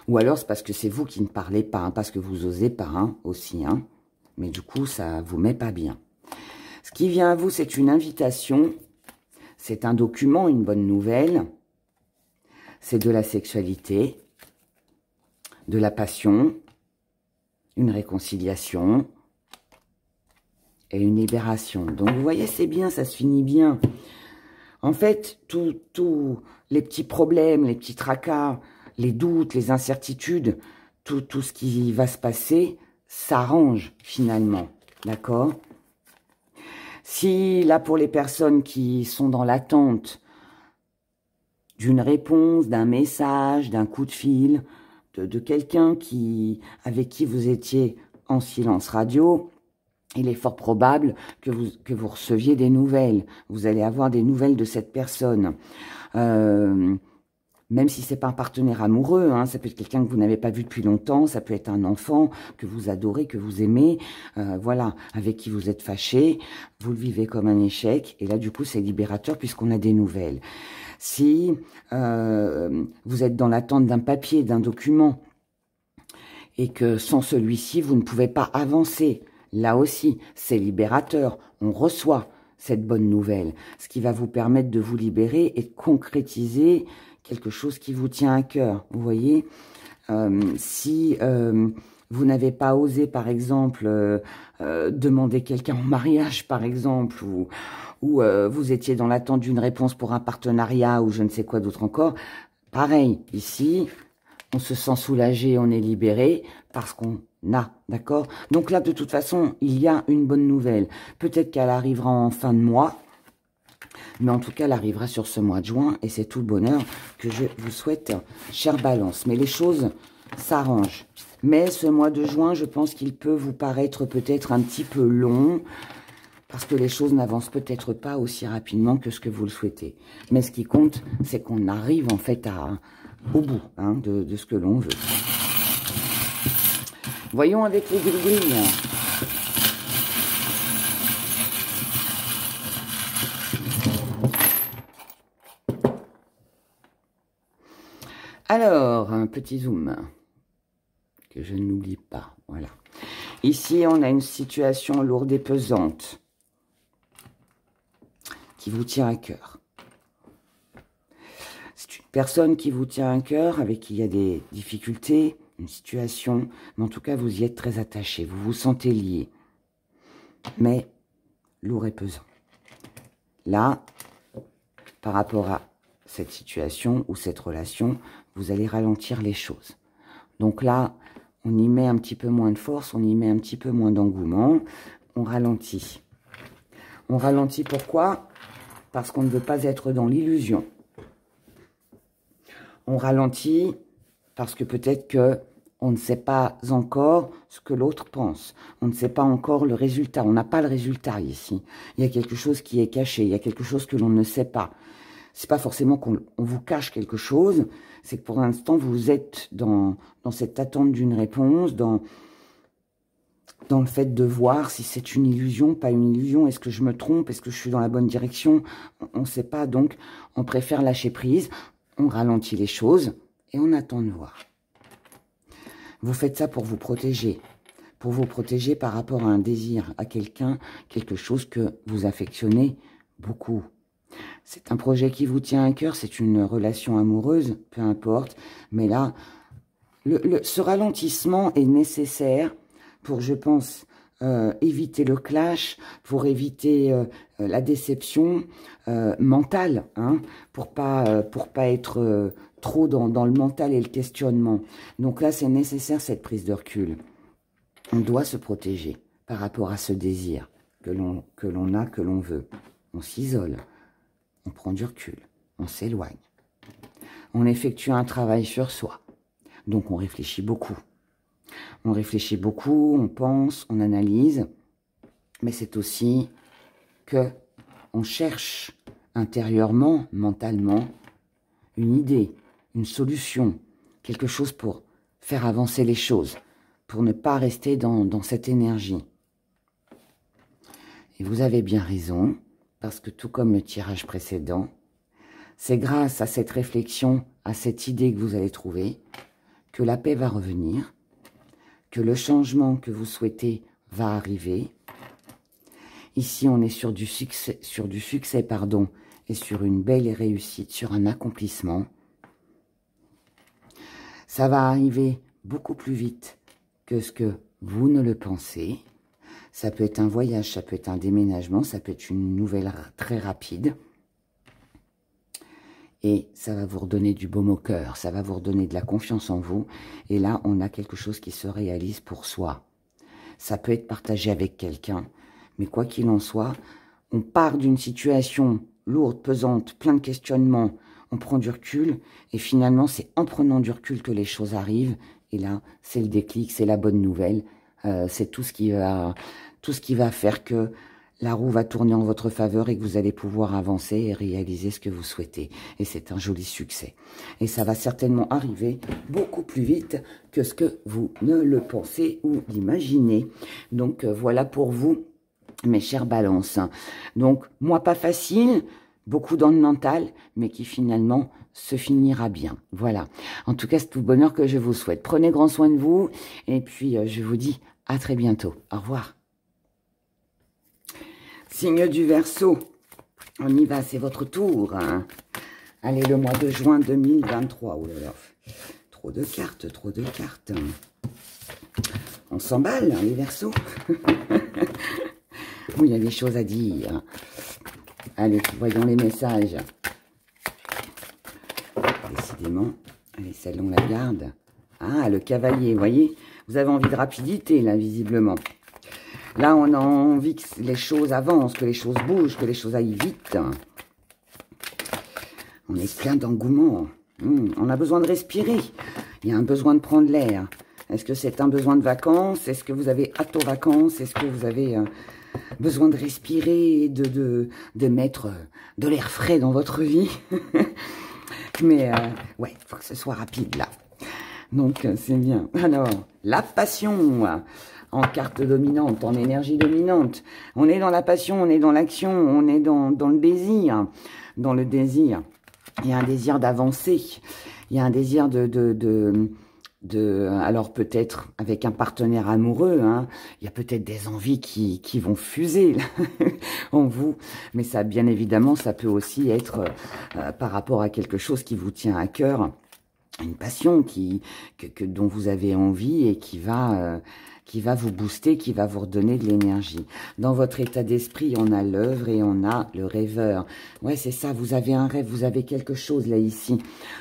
ou alors c'est parce que c'est vous qui ne parlez pas, hein, parce que vous osez pas hein, aussi, hein, mais du coup ça vous met pas bien. Ce qui vient à vous, c'est une invitation, c'est un document, une bonne nouvelle, c'est de la sexualité, de la passion, une réconciliation et une libération. Donc vous voyez, c'est bien, ça se finit bien. En fait, tous les petits problèmes, les petits tracas, les doutes, les incertitudes, tout ce qui va se passer s'arrange finalement, d'accord ? Si, là, pour les personnes qui sont dans l'attente d'une réponse, d'un message, d'un coup de fil, de quelqu'un avec qui vous étiez en silence radio, il est fort probable que vous receviez des nouvelles. Vous allez avoir des nouvelles de cette personne. Même si c'est pas un partenaire amoureux, hein, ça peut être quelqu'un que vous n'avez pas vu depuis longtemps, ça peut être un enfant que vous adorez, que vous aimez, voilà, avec qui vous êtes fâché, vous le vivez comme un échec, et là du coup c'est libérateur puisqu'on a des nouvelles. Si vous êtes dans l'attente d'un papier, d'un document, et que sans celui-ci vous ne pouvez pas avancer, là aussi c'est libérateur, on reçoit cette bonne nouvelle, ce qui va vous permettre de vous libérer et de concrétiser quelque chose qui vous tient à cœur, vous voyez. Si vous n'avez pas osé, par exemple, demander quelqu'un en mariage, par exemple, ou vous étiez dans l'attente d'une réponse pour un partenariat, ou je ne sais quoi d'autre encore, pareil, ici, on se sent soulagé, on est libéré, parce qu'on a, d'accord? Donc là, de toute façon, il y a une bonne nouvelle. Peut-être qu'elle arrivera en fin de mois, mais en tout cas, elle arrivera sur ce mois de juin et c'est tout le bonheur que je vous souhaite, chère Balance. Mais les choses s'arrangent. Mais ce mois de juin, je pense qu'il peut vous paraître peut-être un petit peu long parce que les choses n'avancent peut-être pas aussi rapidement que ce que vous le souhaitez. Mais ce qui compte, c'est qu'on arrive en fait au bout hein, de ce que l'on veut. Voyons avec les gris-gris. Alors, un petit zoom, que je n'oublie pas, voilà. Ici, on a une situation lourde et pesante qui vous tient à cœur. C'est une personne qui vous tient à cœur, avec qui il y a des difficultés, une situation, mais en tout cas, vous y êtes très attaché, vous vous sentez lié, mais lourd et pesant. Là, par rapport à cette situation ou cette relation, vous allez ralentir les choses. Donc là, on y met un petit peu moins de force, on y met un petit peu moins d'engouement, on ralentit. On ralentit pourquoi? Parce qu'on ne veut pas être dans l'illusion. On ralentit parce que peut-être que on ne sait pas encore ce que l'autre pense. On ne sait pas encore le résultat. On n'a pas le résultat ici. Il y a quelque chose qui est caché. Il y a quelque chose que l'on ne sait pas. C'est pas forcément qu'on vous cache quelque chose. C'est que pour l'instant, vous êtes dans cette attente d'une réponse, dans le fait de voir si c'est une illusion, pas une illusion. Est-ce que je me trompe? Est-ce que je suis dans la bonne direction? On ne sait pas. Donc, on préfère lâcher prise. On ralentit les choses et on attend de voir. Vous faites ça pour vous protéger par rapport à un désir, à quelqu'un, quelque chose que vous affectionnez beaucoup. C'est un projet qui vous tient à cœur, c'est une relation amoureuse, peu importe. Mais là, ce ralentissement est nécessaire pour, je pense, éviter le clash, pour éviter la déception mentale, hein, pour pas être trop dans le mental et le questionnement. Donc là, c'est nécessaire cette prise de recul. On doit se protéger par rapport à ce désir que l'on a, que l'on veut. On s'isole, on prend du recul, on s'éloigne. On effectue un travail sur soi. Donc on réfléchit beaucoup. On réfléchit beaucoup, on pense, on analyse. Mais c'est aussi que on cherche intérieurement, mentalement, une idée, une solution, quelque chose pour faire avancer les choses, pour ne pas rester dans cette énergie. Et vous avez bien raison, parce que tout comme le tirage précédent, c'est grâce à cette réflexion, à cette idée que vous allez trouver, que la paix va revenir, que le changement que vous souhaitez va arriver. Ici, on est sur du succès, et sur une belle réussite, sur un accomplissement. Ça va arriver beaucoup plus vite que ce que vous ne le pensez. Ça peut être un voyage, ça peut être un déménagement, ça peut être une nouvelle très rapide. Et ça va vous redonner du baume au cœur, ça va vous redonner de la confiance en vous. Et là, on a quelque chose qui se réalise pour soi. Ça peut être partagé avec quelqu'un, mais quoi qu'il en soit, on part d'une situation lourde, pesante, plein de questionnements, on prend du recul, et finalement, c'est en prenant du recul que les choses arrivent. Et là, c'est le déclic, c'est la bonne nouvelle, c'est tout ce qui va faire que la roue va tourner en votre faveur et que vous allez pouvoir avancer et réaliser ce que vous souhaitez. Et c'est un joli succès. Et ça va certainement arriver beaucoup plus vite que ce que vous ne le pensez ou l'imaginez. Donc, voilà pour vous, mes chères balances. Donc, moi, pas facile, beaucoup dans le mental, mais qui finalement se finira bien. Voilà. En tout cas, c'est tout le bonheur que je vous souhaite. Prenez grand soin de vous. Et puis, je vous dis à très bientôt. Au revoir. Signe du Verseau, on y va, c'est votre tour. Hein. Allez, le mois de juin 2023. Oh là là, trop de cartes, trop de cartes. On s'emballe, hein, les Verseaux. Oui, il y a des choses à dire. Allez, voyons les messages. Décidément, allez, celle-là, on la garde. Ah, le cavalier, vous voyez, vous avez envie de rapidité, là, visiblement. Là, on a envie que les choses avancent, que les choses bougent, que les choses aillent vite. On est plein d'engouement. On a besoin de respirer. Il y a un besoin de prendre l'air. Est-ce que c'est un besoin de vacances? Est-ce que vous avez hâte aux vacances? Est-ce que vous avez besoin de respirer, de mettre de l'air frais dans votre vie? Mais, ouais, il faut que ce soit rapide, là. Donc, c'est bien. Alors, la passion en carte dominante, en énergie dominante. On est dans la passion, on est dans l'action, on est dans le désir. Dans le désir, il y a un désir d'avancer. Il y a un désir alors peut-être avec un partenaire amoureux, hein, il y a peut-être des envies qui vont fuser là, en vous. Mais ça, bien évidemment, ça peut aussi être par rapport à quelque chose qui vous tient à cœur. Une passion dont vous avez envie et qui va qui va vous booster, qui va vous redonner de l'énergie. Dans votre état d'esprit, on a l'œuvre et on a le rêveur. Ouais, c'est ça, vous avez un rêve, vous avez quelque chose là, ici.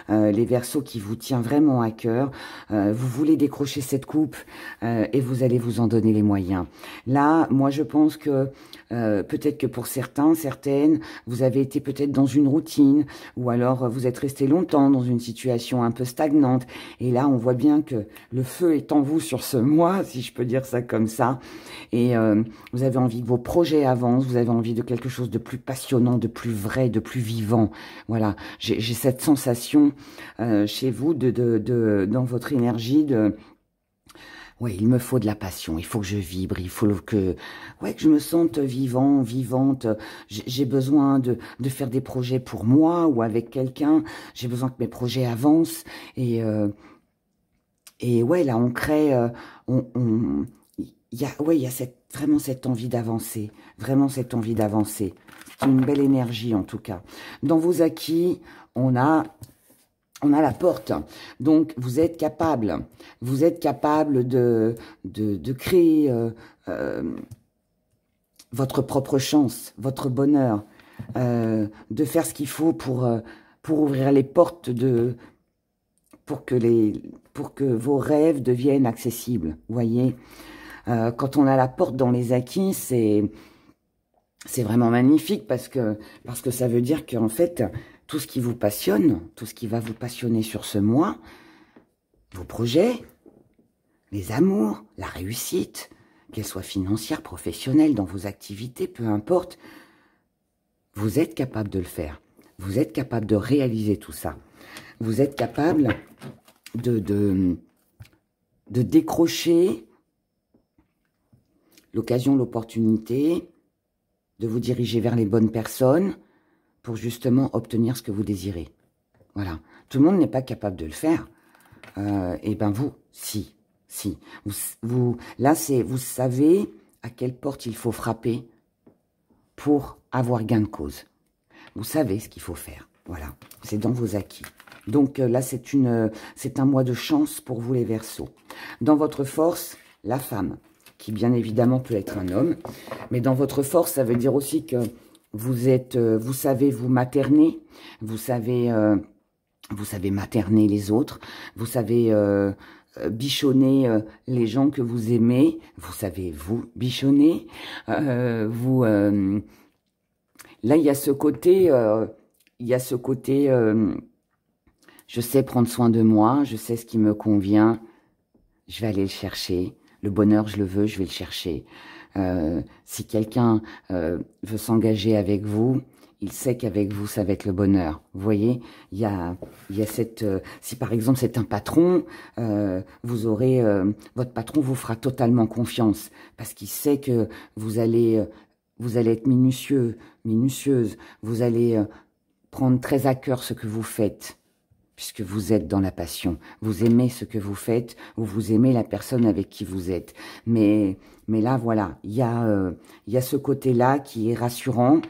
Les Verseaux qui vous tient vraiment à cœur. Vous voulez décrocher cette coupe et vous allez vous en donner les moyens. Là, moi, je pense que peut-être que pour certains, certaines, vous avez été peut-être dans une routine ou alors vous êtes resté longtemps dans une situation un peu stagnante. Et là, on voit bien que le feu est en vous sur ce mois, si je peux dire ça comme ça. Et vous avez envie que vos projets avancent, vous avez envie de quelque chose de plus passionnant, de plus vrai, de plus vivant. Voilà, j'ai cette sensation chez vous, dans votre énergie de... Ouais, il me faut de la passion, il faut que je vibre, il faut que je me sente vivant, vivante. J'ai besoin de faire des projets pour moi ou avec quelqu'un. J'ai besoin que mes projets avancent. Et ouais, là, on crée... il y a vraiment cette envie d'avancer. Vraiment cette envie d'avancer. C'est une belle énergie, en tout cas. Dans vos acquis, on a la porte. Donc, vous êtes capable de créer votre propre chance, votre bonheur, de faire ce qu'il faut pour ouvrir les portes pour que vos rêves deviennent accessibles. Vous voyez, quand on a la porte dans les acquis, c'est vraiment magnifique parce que ça veut dire qu'en fait, tout ce qui vous passionne, tout ce qui va vous passionner sur ce mois, vos projets, les amours, la réussite, qu'elle soit financière, professionnelle, dans vos activités, peu importe, vous êtes capable de le faire. Vous êtes capable de réaliser tout ça. Vous êtes capable de décrocher l'occasion, l'opportunité, de vous diriger vers les bonnes personnes pour justement obtenir ce que vous désirez. Voilà. Tout le monde n'est pas capable de le faire. Et ben vous, si. Là, vous savez à quelle porte il faut frapper pour avoir gain de cause. Vous savez ce qu'il faut faire. Voilà. C'est dans vos acquis. Donc là, c'est un mois de chance pour vous les Verseaux. Dans votre force, la femme, qui bien évidemment peut être un homme. Mais dans votre force, ça veut dire aussi que vous savez vous materner, vous savez materner les autres, vous savez bichonner les gens que vous aimez, vous savez vous bichonner, là il y a ce côté, je sais prendre soin de moi, je sais ce qui me convient, je vais aller le chercher, le bonheur je le veux, je vais le chercher. Si quelqu'un veut s'engager avec vous, il sait qu'avec vous, ça va être le bonheur. Vous voyez, il y a cette... si par exemple c'est un patron, votre patron vous fera totalement confiance parce qu'il sait que vous allez être minutieuse, vous allez prendre très à cœur ce que vous faites. Puisque vous êtes dans la passion, vous aimez ce que vous faites, ou vous aimez la personne avec qui vous êtes. Mais là, voilà, il y a ce côté-là qui est rassurant,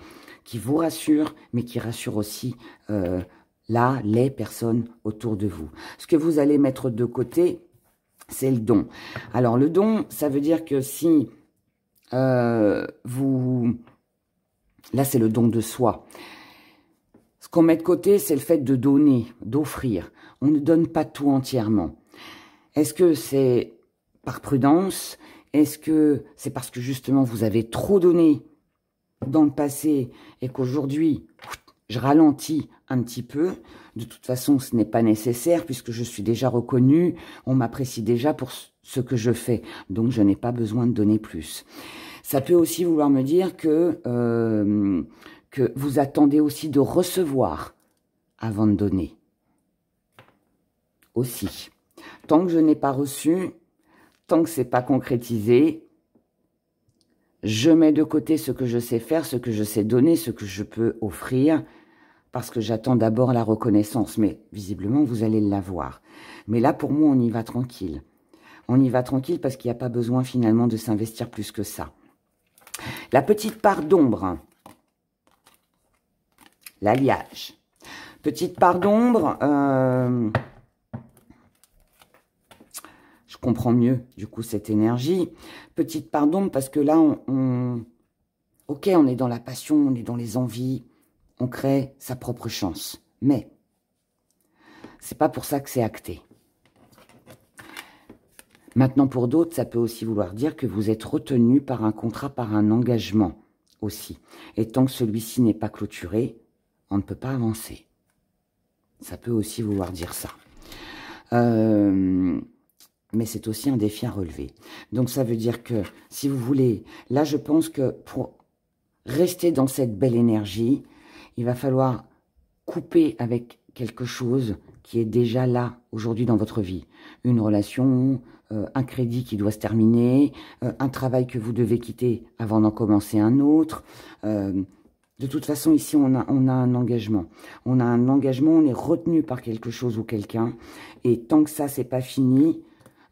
qui vous rassure, mais qui rassure aussi là, les personnes autour de vous. Ce que vous allez mettre de côté, c'est le don. Alors, le don, ça veut dire que si là, c'est le don de soi. Ce qu'on met de côté, c'est le fait de donner, d'offrir. On ne donne pas tout entièrement. Est-ce que c'est par prudence? Est-ce que c'est parce que justement vous avez trop donné dans le passé et qu'aujourd'hui, je ralentis un petit peu? De toute façon, ce n'est pas nécessaire puisque je suis déjà reconnue. On m'apprécie déjà pour ce que je fais. Donc, je n'ai pas besoin de donner plus. Ça peut aussi vouloir me dire que vous attendez aussi de recevoir avant de donner. Aussi. Tant que je n'ai pas reçu, tant que ce n'est pas concrétisé, je mets de côté ce que je sais faire, ce que je sais donner, ce que je peux offrir, parce que j'attends d'abord la reconnaissance. Mais visiblement, vous allez l'avoir. Mais là, pour moi, on y va tranquille. On y va tranquille parce qu'il n'y a pas besoin finalement de s'investir plus que ça. La petite part d'ombre. L'alliage. Petite part d'ombre, je comprends mieux, du coup, cette énergie. Petite part d'ombre, parce que là, ok, on est dans la passion, on est dans les envies, on crée sa propre chance. Mais, c'est pas pour ça que c'est acté. Maintenant, pour d'autres, ça peut aussi vouloir dire que vous êtes retenu par un contrat, par un engagement aussi. Et tant que celui-ci n'est pas clôturé, on ne peut pas avancer. Ça peut aussi vouloir dire ça. Mais c'est aussi un défi à relever. Donc, ça veut dire que, si vous voulez, là, je pense que pour rester dans cette belle énergie, il va falloir couper avec quelque chose qui est déjà là, aujourd'hui, dans votre vie. Une relation, un crédit qui doit se terminer, un travail que vous devez quitter avant d'en commencer un autre. De toute façon, ici, on a un engagement. On a un engagement, on est retenu par quelque chose ou quelqu'un. Et tant que ça, c'est pas fini,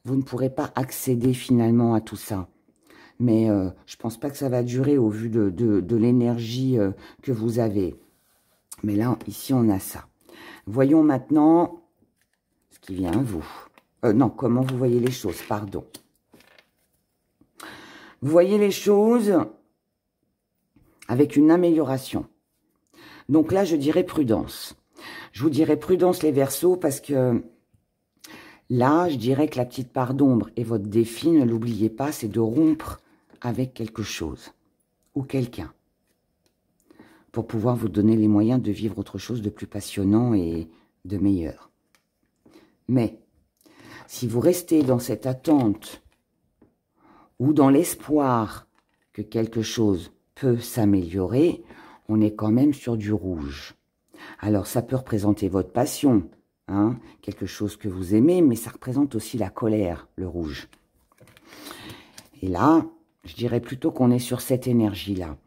vous ne pourrez pas accéder finalement à tout ça. Mais je pense pas que ça va durer au vu de l'énergie que vous avez. Mais là, ici, on a ça. Voyons maintenant ce qui vient à vous. Non, comment vous voyez les choses, pardon. Vous voyez les choses avec une amélioration. Donc là, je dirais prudence. Je vous dirais prudence les Verseaux parce que là, je dirais que la petite part d'ombre et votre défi, ne l'oubliez pas, c'est de rompre avec quelque chose ou quelqu'un pour pouvoir vous donner les moyens de vivre autre chose de plus passionnant et de meilleur. Mais si vous restez dans cette attente ou dans l'espoir que quelque chose peut s'améliorer, on est quand même sur du rouge. Alors, ça peut représenter votre passion, hein, quelque chose que vous aimez, mais ça représente aussi la colère, le rouge. Et là, je dirais plutôt qu'on est sur cette énergie-là.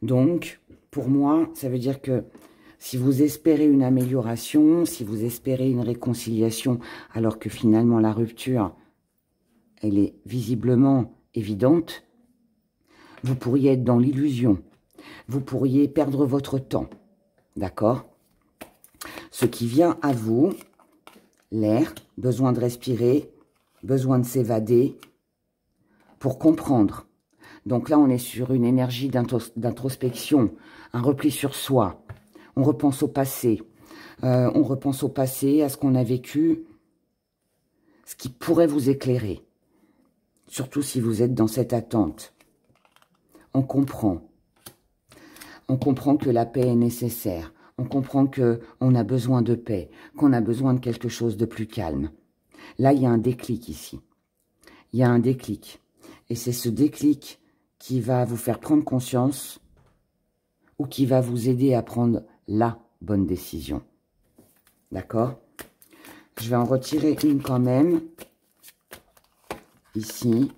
Donc, pour moi, ça veut dire que si vous espérez une amélioration, si vous espérez une réconciliation, alors que finalement la rupture, elle est visiblement évidente, vous pourriez être dans l'illusion. Vous pourriez perdre votre temps. D'accord? Ce qui vient à vous, l'air, besoin de respirer, besoin de s'évader, pour comprendre. Donc là, on est sur une énergie d'introspection, un repli sur soi. On repense au passé. À ce qu'on a vécu, ce qui pourrait vous éclairer. Surtout si vous êtes dans cette attente. On comprend. On comprend que la paix est nécessaire. On comprend qu'on a besoin de paix, qu'on a besoin de quelque chose de plus calme. Là, il y a un déclic ici. Il y a un déclic. Et c'est ce déclic qui va vous faire prendre conscience ou qui va vous aider à prendre la bonne décision. D'accord? Je vais en retirer une quand même. Ici.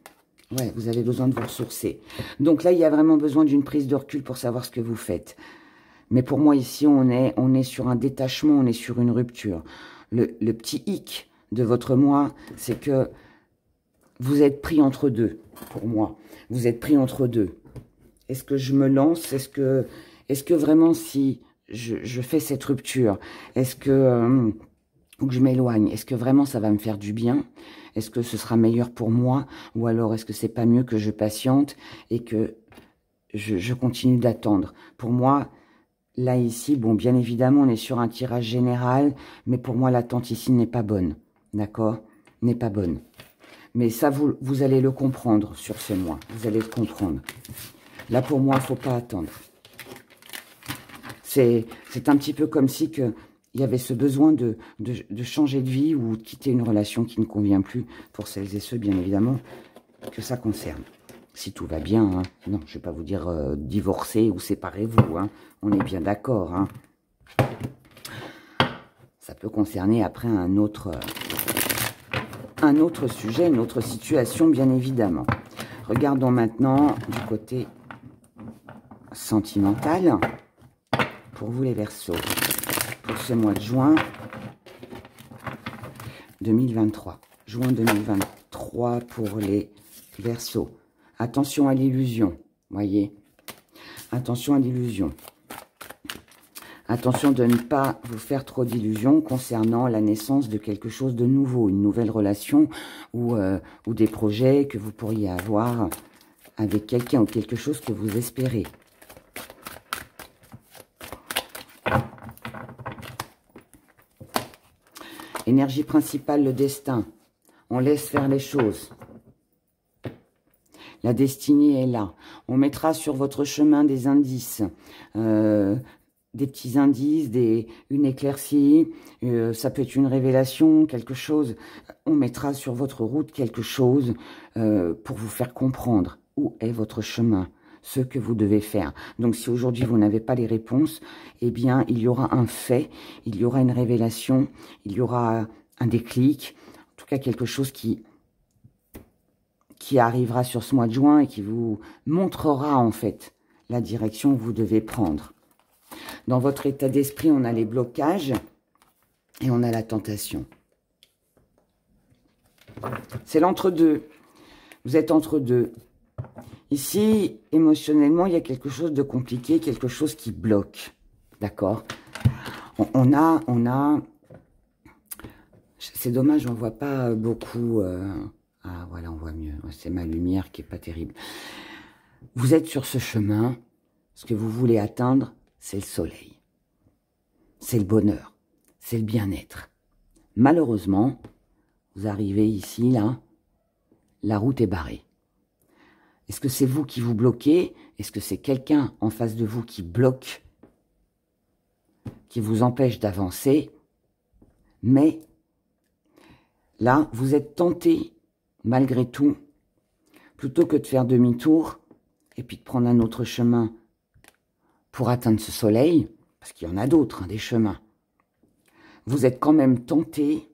Ouais, vous avez besoin de vous ressourcer. Donc là, il y a vraiment besoin d'une prise de recul pour savoir ce que vous faites. Mais pour moi, ici, on est sur un détachement, on est sur une rupture. Le petit hic de votre moi, c'est que vous êtes pris entre deux, pour moi. Vous êtes pris entre deux. Est-ce que je me lance? Est-ce que vraiment, si je fais cette rupture, est-ce que je m'éloigne? Est-ce que vraiment ça va me faire du bien? Est-ce que ce sera meilleur pour moi? Ou alors est-ce que c'est pas mieux que je patiente et que je continue d'attendre? Pour moi, là ici, bon, bien évidemment, on est sur un tirage général, mais pour moi, l'attente ici n'est pas bonne. D'accord? N'est pas bonne. Mais ça, vous allez le comprendre sur ce mois. Vous allez le comprendre. Là, pour moi, il ne faut pas attendre. C'est un petit peu comme si il y avait ce besoin de changer de vie ou de quitter une relation qui ne convient plus pour celles et ceux, bien évidemment, que ça concerne. Si tout va bien, hein. Non, je ne vais pas vous dire divorcez ou séparez-vous. Hein. On est bien d'accord. Hein. Ça peut concerner après un autre sujet, une autre situation, bien évidemment. Regardons maintenant du côté sentimental. Pour vous les Verseaux, pour ce mois de juin 2023. Juin 2023 pour les Verseaux. Attention à l'illusion, voyez. Attention à l'illusion. Attention de ne pas vous faire trop d'illusions concernant la naissance de quelque chose de nouveau, une nouvelle relation ou des projets que vous pourriez avoir avec quelqu'un ou quelque chose que vous espérez. Énergie principale, le destin. On laisse faire les choses. La destinée est là. On mettra sur votre chemin des indices, des petits indices, une éclaircie, ça peut être une révélation, quelque chose. On mettra sur votre route quelque chose pour vous faire comprendre où est votre chemin, ce que vous devez faire. Donc si aujourd'hui vous n'avez pas les réponses, eh bien il y aura un fait, il y aura une révélation, il y aura un déclic, en tout cas quelque chose qui arrivera sur ce mois de juin et qui vous montrera en fait la direction que vous devez prendre. Dans votre état d'esprit, on a les blocages et on a la tentation. C'est l'entre-deux. Vous êtes entre deux. Ici, émotionnellement, il y a quelque chose de compliqué, quelque chose qui bloque. D'accord? On a... C'est dommage, on ne voit pas beaucoup... Ah, voilà, on voit mieux. C'est ma lumière qui n'est pas terrible. Vous êtes sur ce chemin. Ce que vous voulez atteindre, c'est le soleil. C'est le bonheur. C'est le bien-être. Malheureusement, vous arrivez ici, là. La route est barrée. Est-ce que c'est vous qui vous bloquez? Est-ce que c'est quelqu'un en face de vous qui bloque? Qui vous empêche d'avancer? Mais là, vous êtes tenté, malgré tout, plutôt que de faire demi-tour et puis de prendre un autre chemin pour atteindre ce soleil, parce qu'il y en a d'autres, hein, des chemins, vous êtes quand même tenté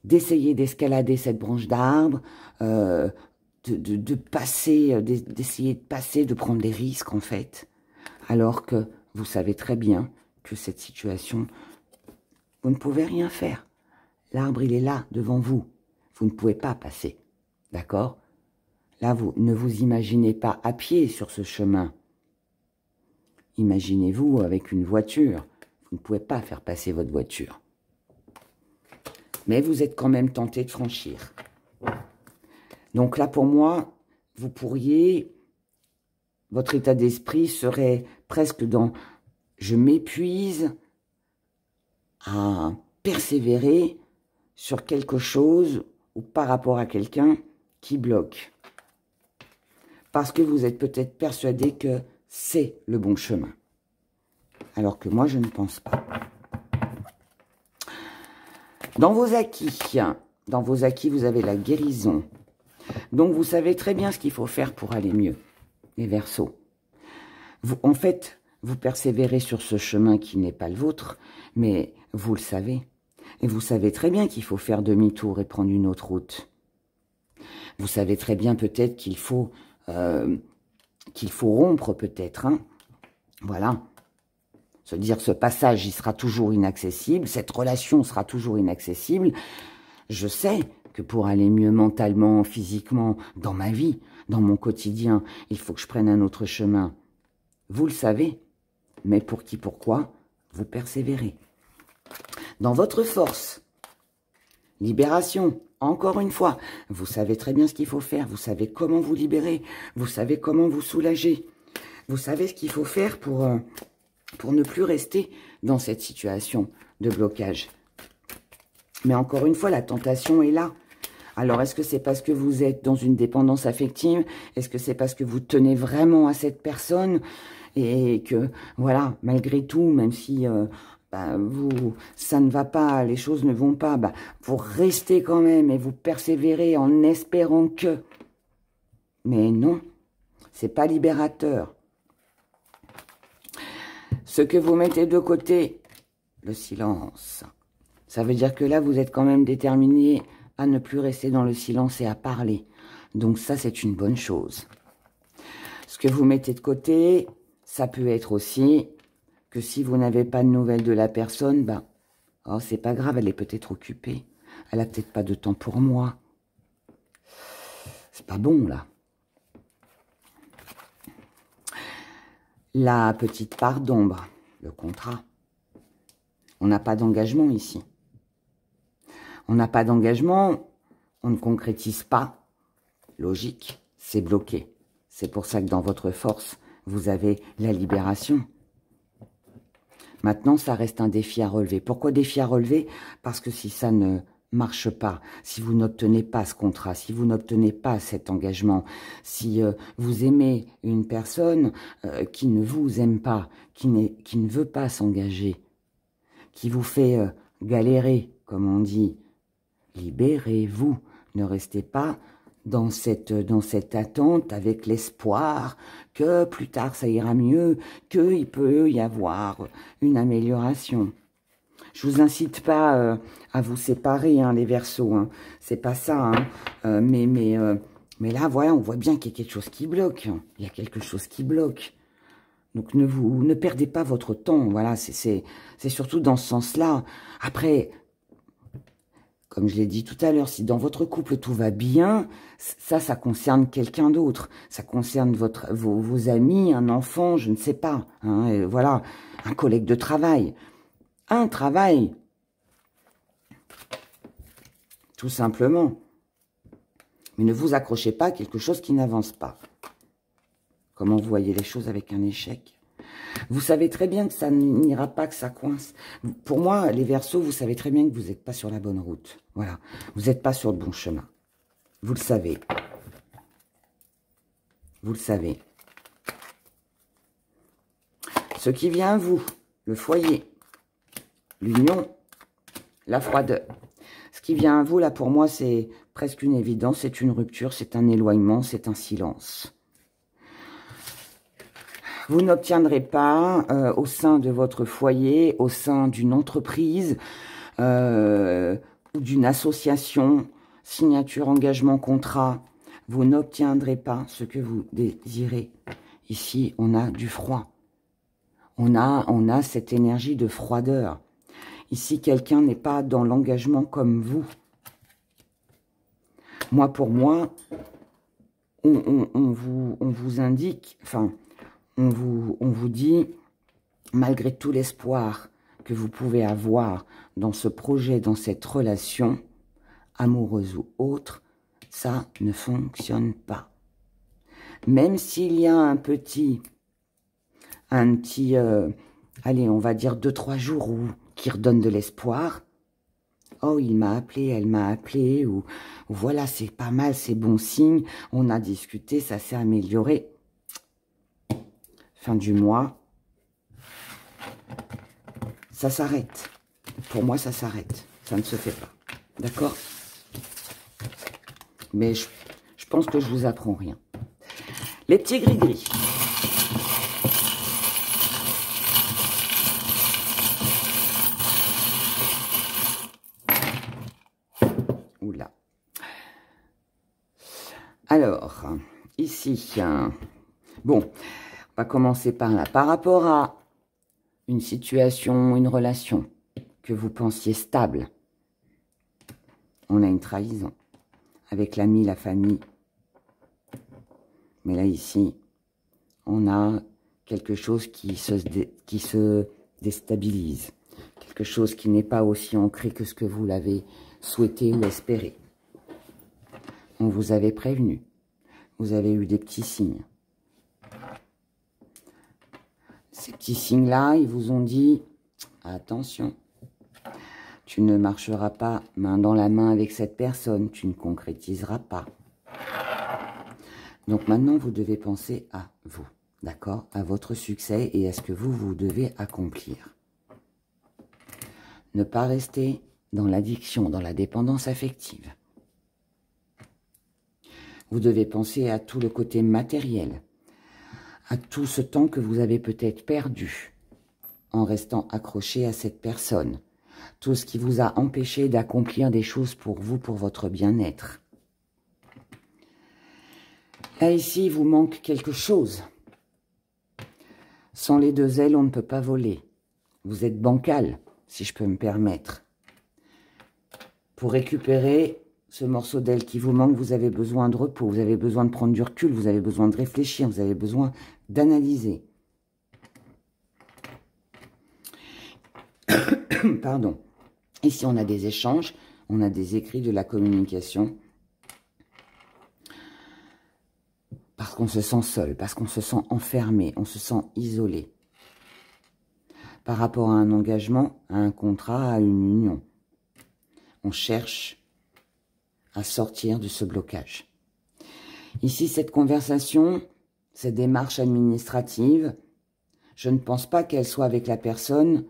d'essayer d'escalader cette branche d'arbre, de passer, d'essayer de passer, de prendre des risques en fait, alors que vous savez très bien que cette situation, vous ne pouvez rien faire. L'arbre, il est là, devant vous. Vous ne pouvez pas passer. D'accord? Là, vous ne vous imaginez pas à pied sur ce chemin. Imaginez-vous avec une voiture. Vous ne pouvez pas faire passer votre voiture. Mais vous êtes quand même tenté de franchir. Donc là, pour moi, vous pourriez... Votre état d'esprit serait presque dans... Je m'épuise à persévérer sur quelque chose ou par rapport à quelqu'un qui bloque. Parce que vous êtes peut-être persuadé que c'est le bon chemin. Alors que moi, je ne pense pas. Dans vos acquis, vous avez la guérison. Donc, vous savez très bien ce qu'il faut faire pour aller mieux, les Verseaux. En fait, vous persévérez sur ce chemin qui n'est pas le vôtre, mais vous le savez. Et vous savez très bien qu'il faut faire demi-tour et prendre une autre route. Vous savez très bien peut-être qu'il faut rompre peut-être. Hein. Voilà. Se dire ce passage, il sera toujours inaccessible. Cette relation sera toujours inaccessible. Je sais que pour aller mieux mentalement, physiquement, dans ma vie, dans mon quotidien, il faut que je prenne un autre chemin. Vous le savez. Mais pour qui, pourquoi, vous persévérez. Dans votre force, libération, encore une fois, vous savez très bien ce qu'il faut faire, vous savez comment vous libérer, vous savez comment vous soulager, vous savez ce qu'il faut faire pour ne plus rester dans cette situation de blocage. Mais encore une fois, la tentation est là. Alors, est-ce que c'est parce que vous êtes dans une dépendance affective? Est-ce que c'est parce que vous tenez vraiment à cette personne? Et que, voilà, malgré tout, même si ça ne va pas, les choses ne vont pas, vous restez quand même et vous persévérez en espérant que... Mais non, c'est pas libérateur. Ce que vous mettez de côté, le silence, ça veut dire que là, vous êtes quand même déterminé à ne plus rester dans le silence et à parler. Donc ça, c'est une bonne chose. Ce que vous mettez de côté, ça peut être aussi que si vous n'avez pas de nouvelles de la personne, oh, c'est pas grave, elle est peut-être occupée. Elle a peut-être pas de temps pour moi. C'est pas bon, là. La petite part d'ombre, le contrat. On n'a pas d'engagement ici. On n'a pas d'engagement, on ne concrétise pas. Logique, c'est bloqué. C'est pour ça que dans votre force, vous avez la libération. Maintenant, ça reste un défi à relever. Pourquoi défi à relever? Parce que si ça ne marche pas, si vous n'obtenez pas ce contrat, si vous n'obtenez pas cet engagement, si vous aimez une personne qui ne vous aime pas, qui ne veut pas s'engager, qui vous fait galérer, comme on dit, libérez-vous. Ne restez pas dans cette attente avec l'espoir que plus tard ça ira mieux, qu'il peut y avoir une amélioration. Je vous incite pas à vous séparer, hein, les Verseaux, hein. C'est pas ça, hein. Mais là, voilà, on voit bien qu'il y a quelque chose qui bloque. Il y a quelque chose qui bloque. Donc ne perdez pas votre temps. Voilà, c'est surtout dans ce sens-là. Après, comme je l'ai dit tout à l'heure, si dans votre couple tout va bien, ça concerne quelqu'un d'autre. Ça concerne vos amis, un enfant, je ne sais pas. Hein, et voilà, un collègue de travail. Un travail. Tout simplement. Mais ne vous accrochez pas à quelque chose qui n'avance pas. Comment vous voyez les choses avec un échec? Vous savez très bien que ça n'ira pas, que ça coince. Pour moi, les Verseaux, vous savez très bien que vous n'êtes pas sur la bonne route. Voilà. Vous n'êtes pas sur le bon chemin. Vous le savez. Vous le savez. Ce qui vient à vous, le foyer, l'union, la froideur. Ce qui vient à vous, là, pour moi, c'est presque une évidence. C'est une rupture, c'est un éloignement, c'est un silence. Vous n'obtiendrez pas au sein de votre foyer, au sein d'une entreprise ou d'une association, signature, engagement, contrat, vous n'obtiendrez pas ce que vous désirez. Ici, on a du froid. On a cette énergie de froideur. Ici, quelqu'un n'est pas dans l'engagement comme vous. Moi, pour moi, on vous indique, enfin, on vous dit, malgré tout l'espoir que vous pouvez avoir dans ce projet, dans cette relation, amoureuse ou autre, ça ne fonctionne pas. Même s'il y a un petit allez, on va dire 2-3 jours qui redonne de l'espoir. Oh, il m'a appelé, elle m'a appelé, ou voilà, c'est pas mal, c'est bon signe. On a discuté, ça s'est amélioré. Fin du mois, ça s'arrête. Pour moi, ça s'arrête. Ça ne se fait pas. D'accord? Mais je pense que je vous apprends rien. Les petits gris-gris. Oula. Alors, ici, bon, on va commencer par là. Par rapport à une situation, une relation que vous pensiez stable, on a une trahison avec l'ami, la famille. Mais là, ici, on a quelque chose qui se déstabilise. Quelque chose qui n'est pas aussi ancré que ce que vous l'avez souhaité ou espéré. On vous avait prévenu. Vous avez eu des petits signes. Ces petits signes-là, ils vous ont dit, attention, tu ne marcheras pas main dans la main avec cette personne, tu ne concrétiseras pas. Donc maintenant, vous devez penser à vous, d'accord? À votre succès et à ce que vous devez accomplir. Ne pas rester dans l'addiction, dans la dépendance affective. Vous devez penser à tout le côté matériel, à tout ce temps que vous avez peut-être perdu en restant accroché à cette personne. Tout ce qui vous a empêché d'accomplir des choses pour vous, pour votre bien-être. Là, ici, il vous manque quelque chose. Sans les deux ailes, on ne peut pas voler. Vous êtes bancal, si je peux me permettre. Pour récupérer ce morceau d'aile qui vous manque, vous avez besoin de repos, vous avez besoin de prendre du recul, vous avez besoin de réfléchir, vous avez besoin d'analyser. Pardon. Ici, on a des échanges, on a des écrits, de la communication. Parce qu'on se sent seul, parce qu'on se sent enfermé, on se sent isolé. Par rapport à un engagement, à un contrat, à une union. On cherche à sortir de ce blocage. Ici, cette conversation, cette démarche administrative, je ne pense pas qu'elle soit avec la personne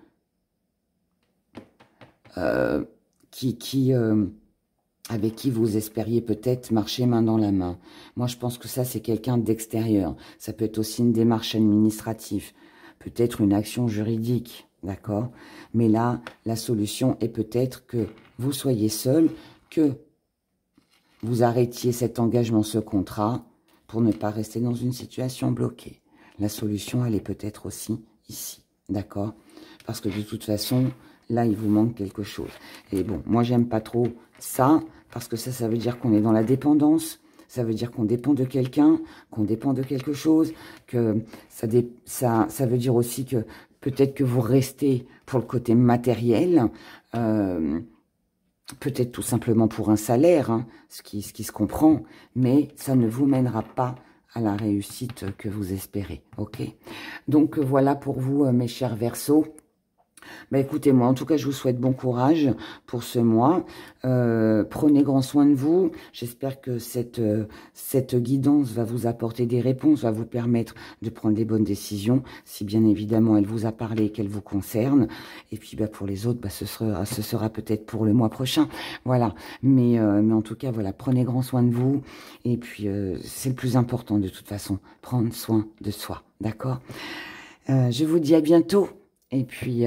avec qui vous espériez peut-être marcher main dans la main. Moi, je pense que ça, c'est quelqu'un d'extérieur. Ça peut être aussi une démarche administrative, peut-être une action juridique, d'accord? Mais là, la solution est peut-être que vous soyez seul, que vous arrêtiez cet engagement, ce contrat, pour ne pas rester dans une situation bloquée. La solution, elle est peut-être aussi ici, d'accord? Parce que de toute façon, là, il vous manque quelque chose. Et bon, moi, j'aime pas trop ça, parce que ça veut dire qu'on est dans la dépendance, ça veut dire qu'on dépend de quelqu'un, qu'on dépend de quelque chose, que ça veut dire aussi que peut-être que vous restez pour le côté matériel, peut-être tout simplement pour un salaire, hein, ce qui se comprend, mais ça ne vous mènera pas à la réussite que vous espérez, ok? Donc voilà pour vous, mes chers Verseaux. Bah écoutez, moi, en tout cas, je vous souhaite bon courage pour ce mois. Prenez grand soin de vous. J'espère que cette guidance va vous apporter des réponses, va vous permettre de prendre des bonnes décisions, si bien évidemment elle vous a parlé et qu'elle vous concerne. Et puis, bah, pour les autres, bah, ce sera peut-être pour le mois prochain. Voilà. Mais en tout cas, voilà, prenez grand soin de vous. Et puis, c'est le plus important de toute façon, prendre soin de soi. D'accord? Je vous dis à bientôt. Et puis,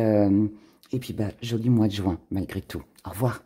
bah, joli mois de juin, malgré tout. Au revoir.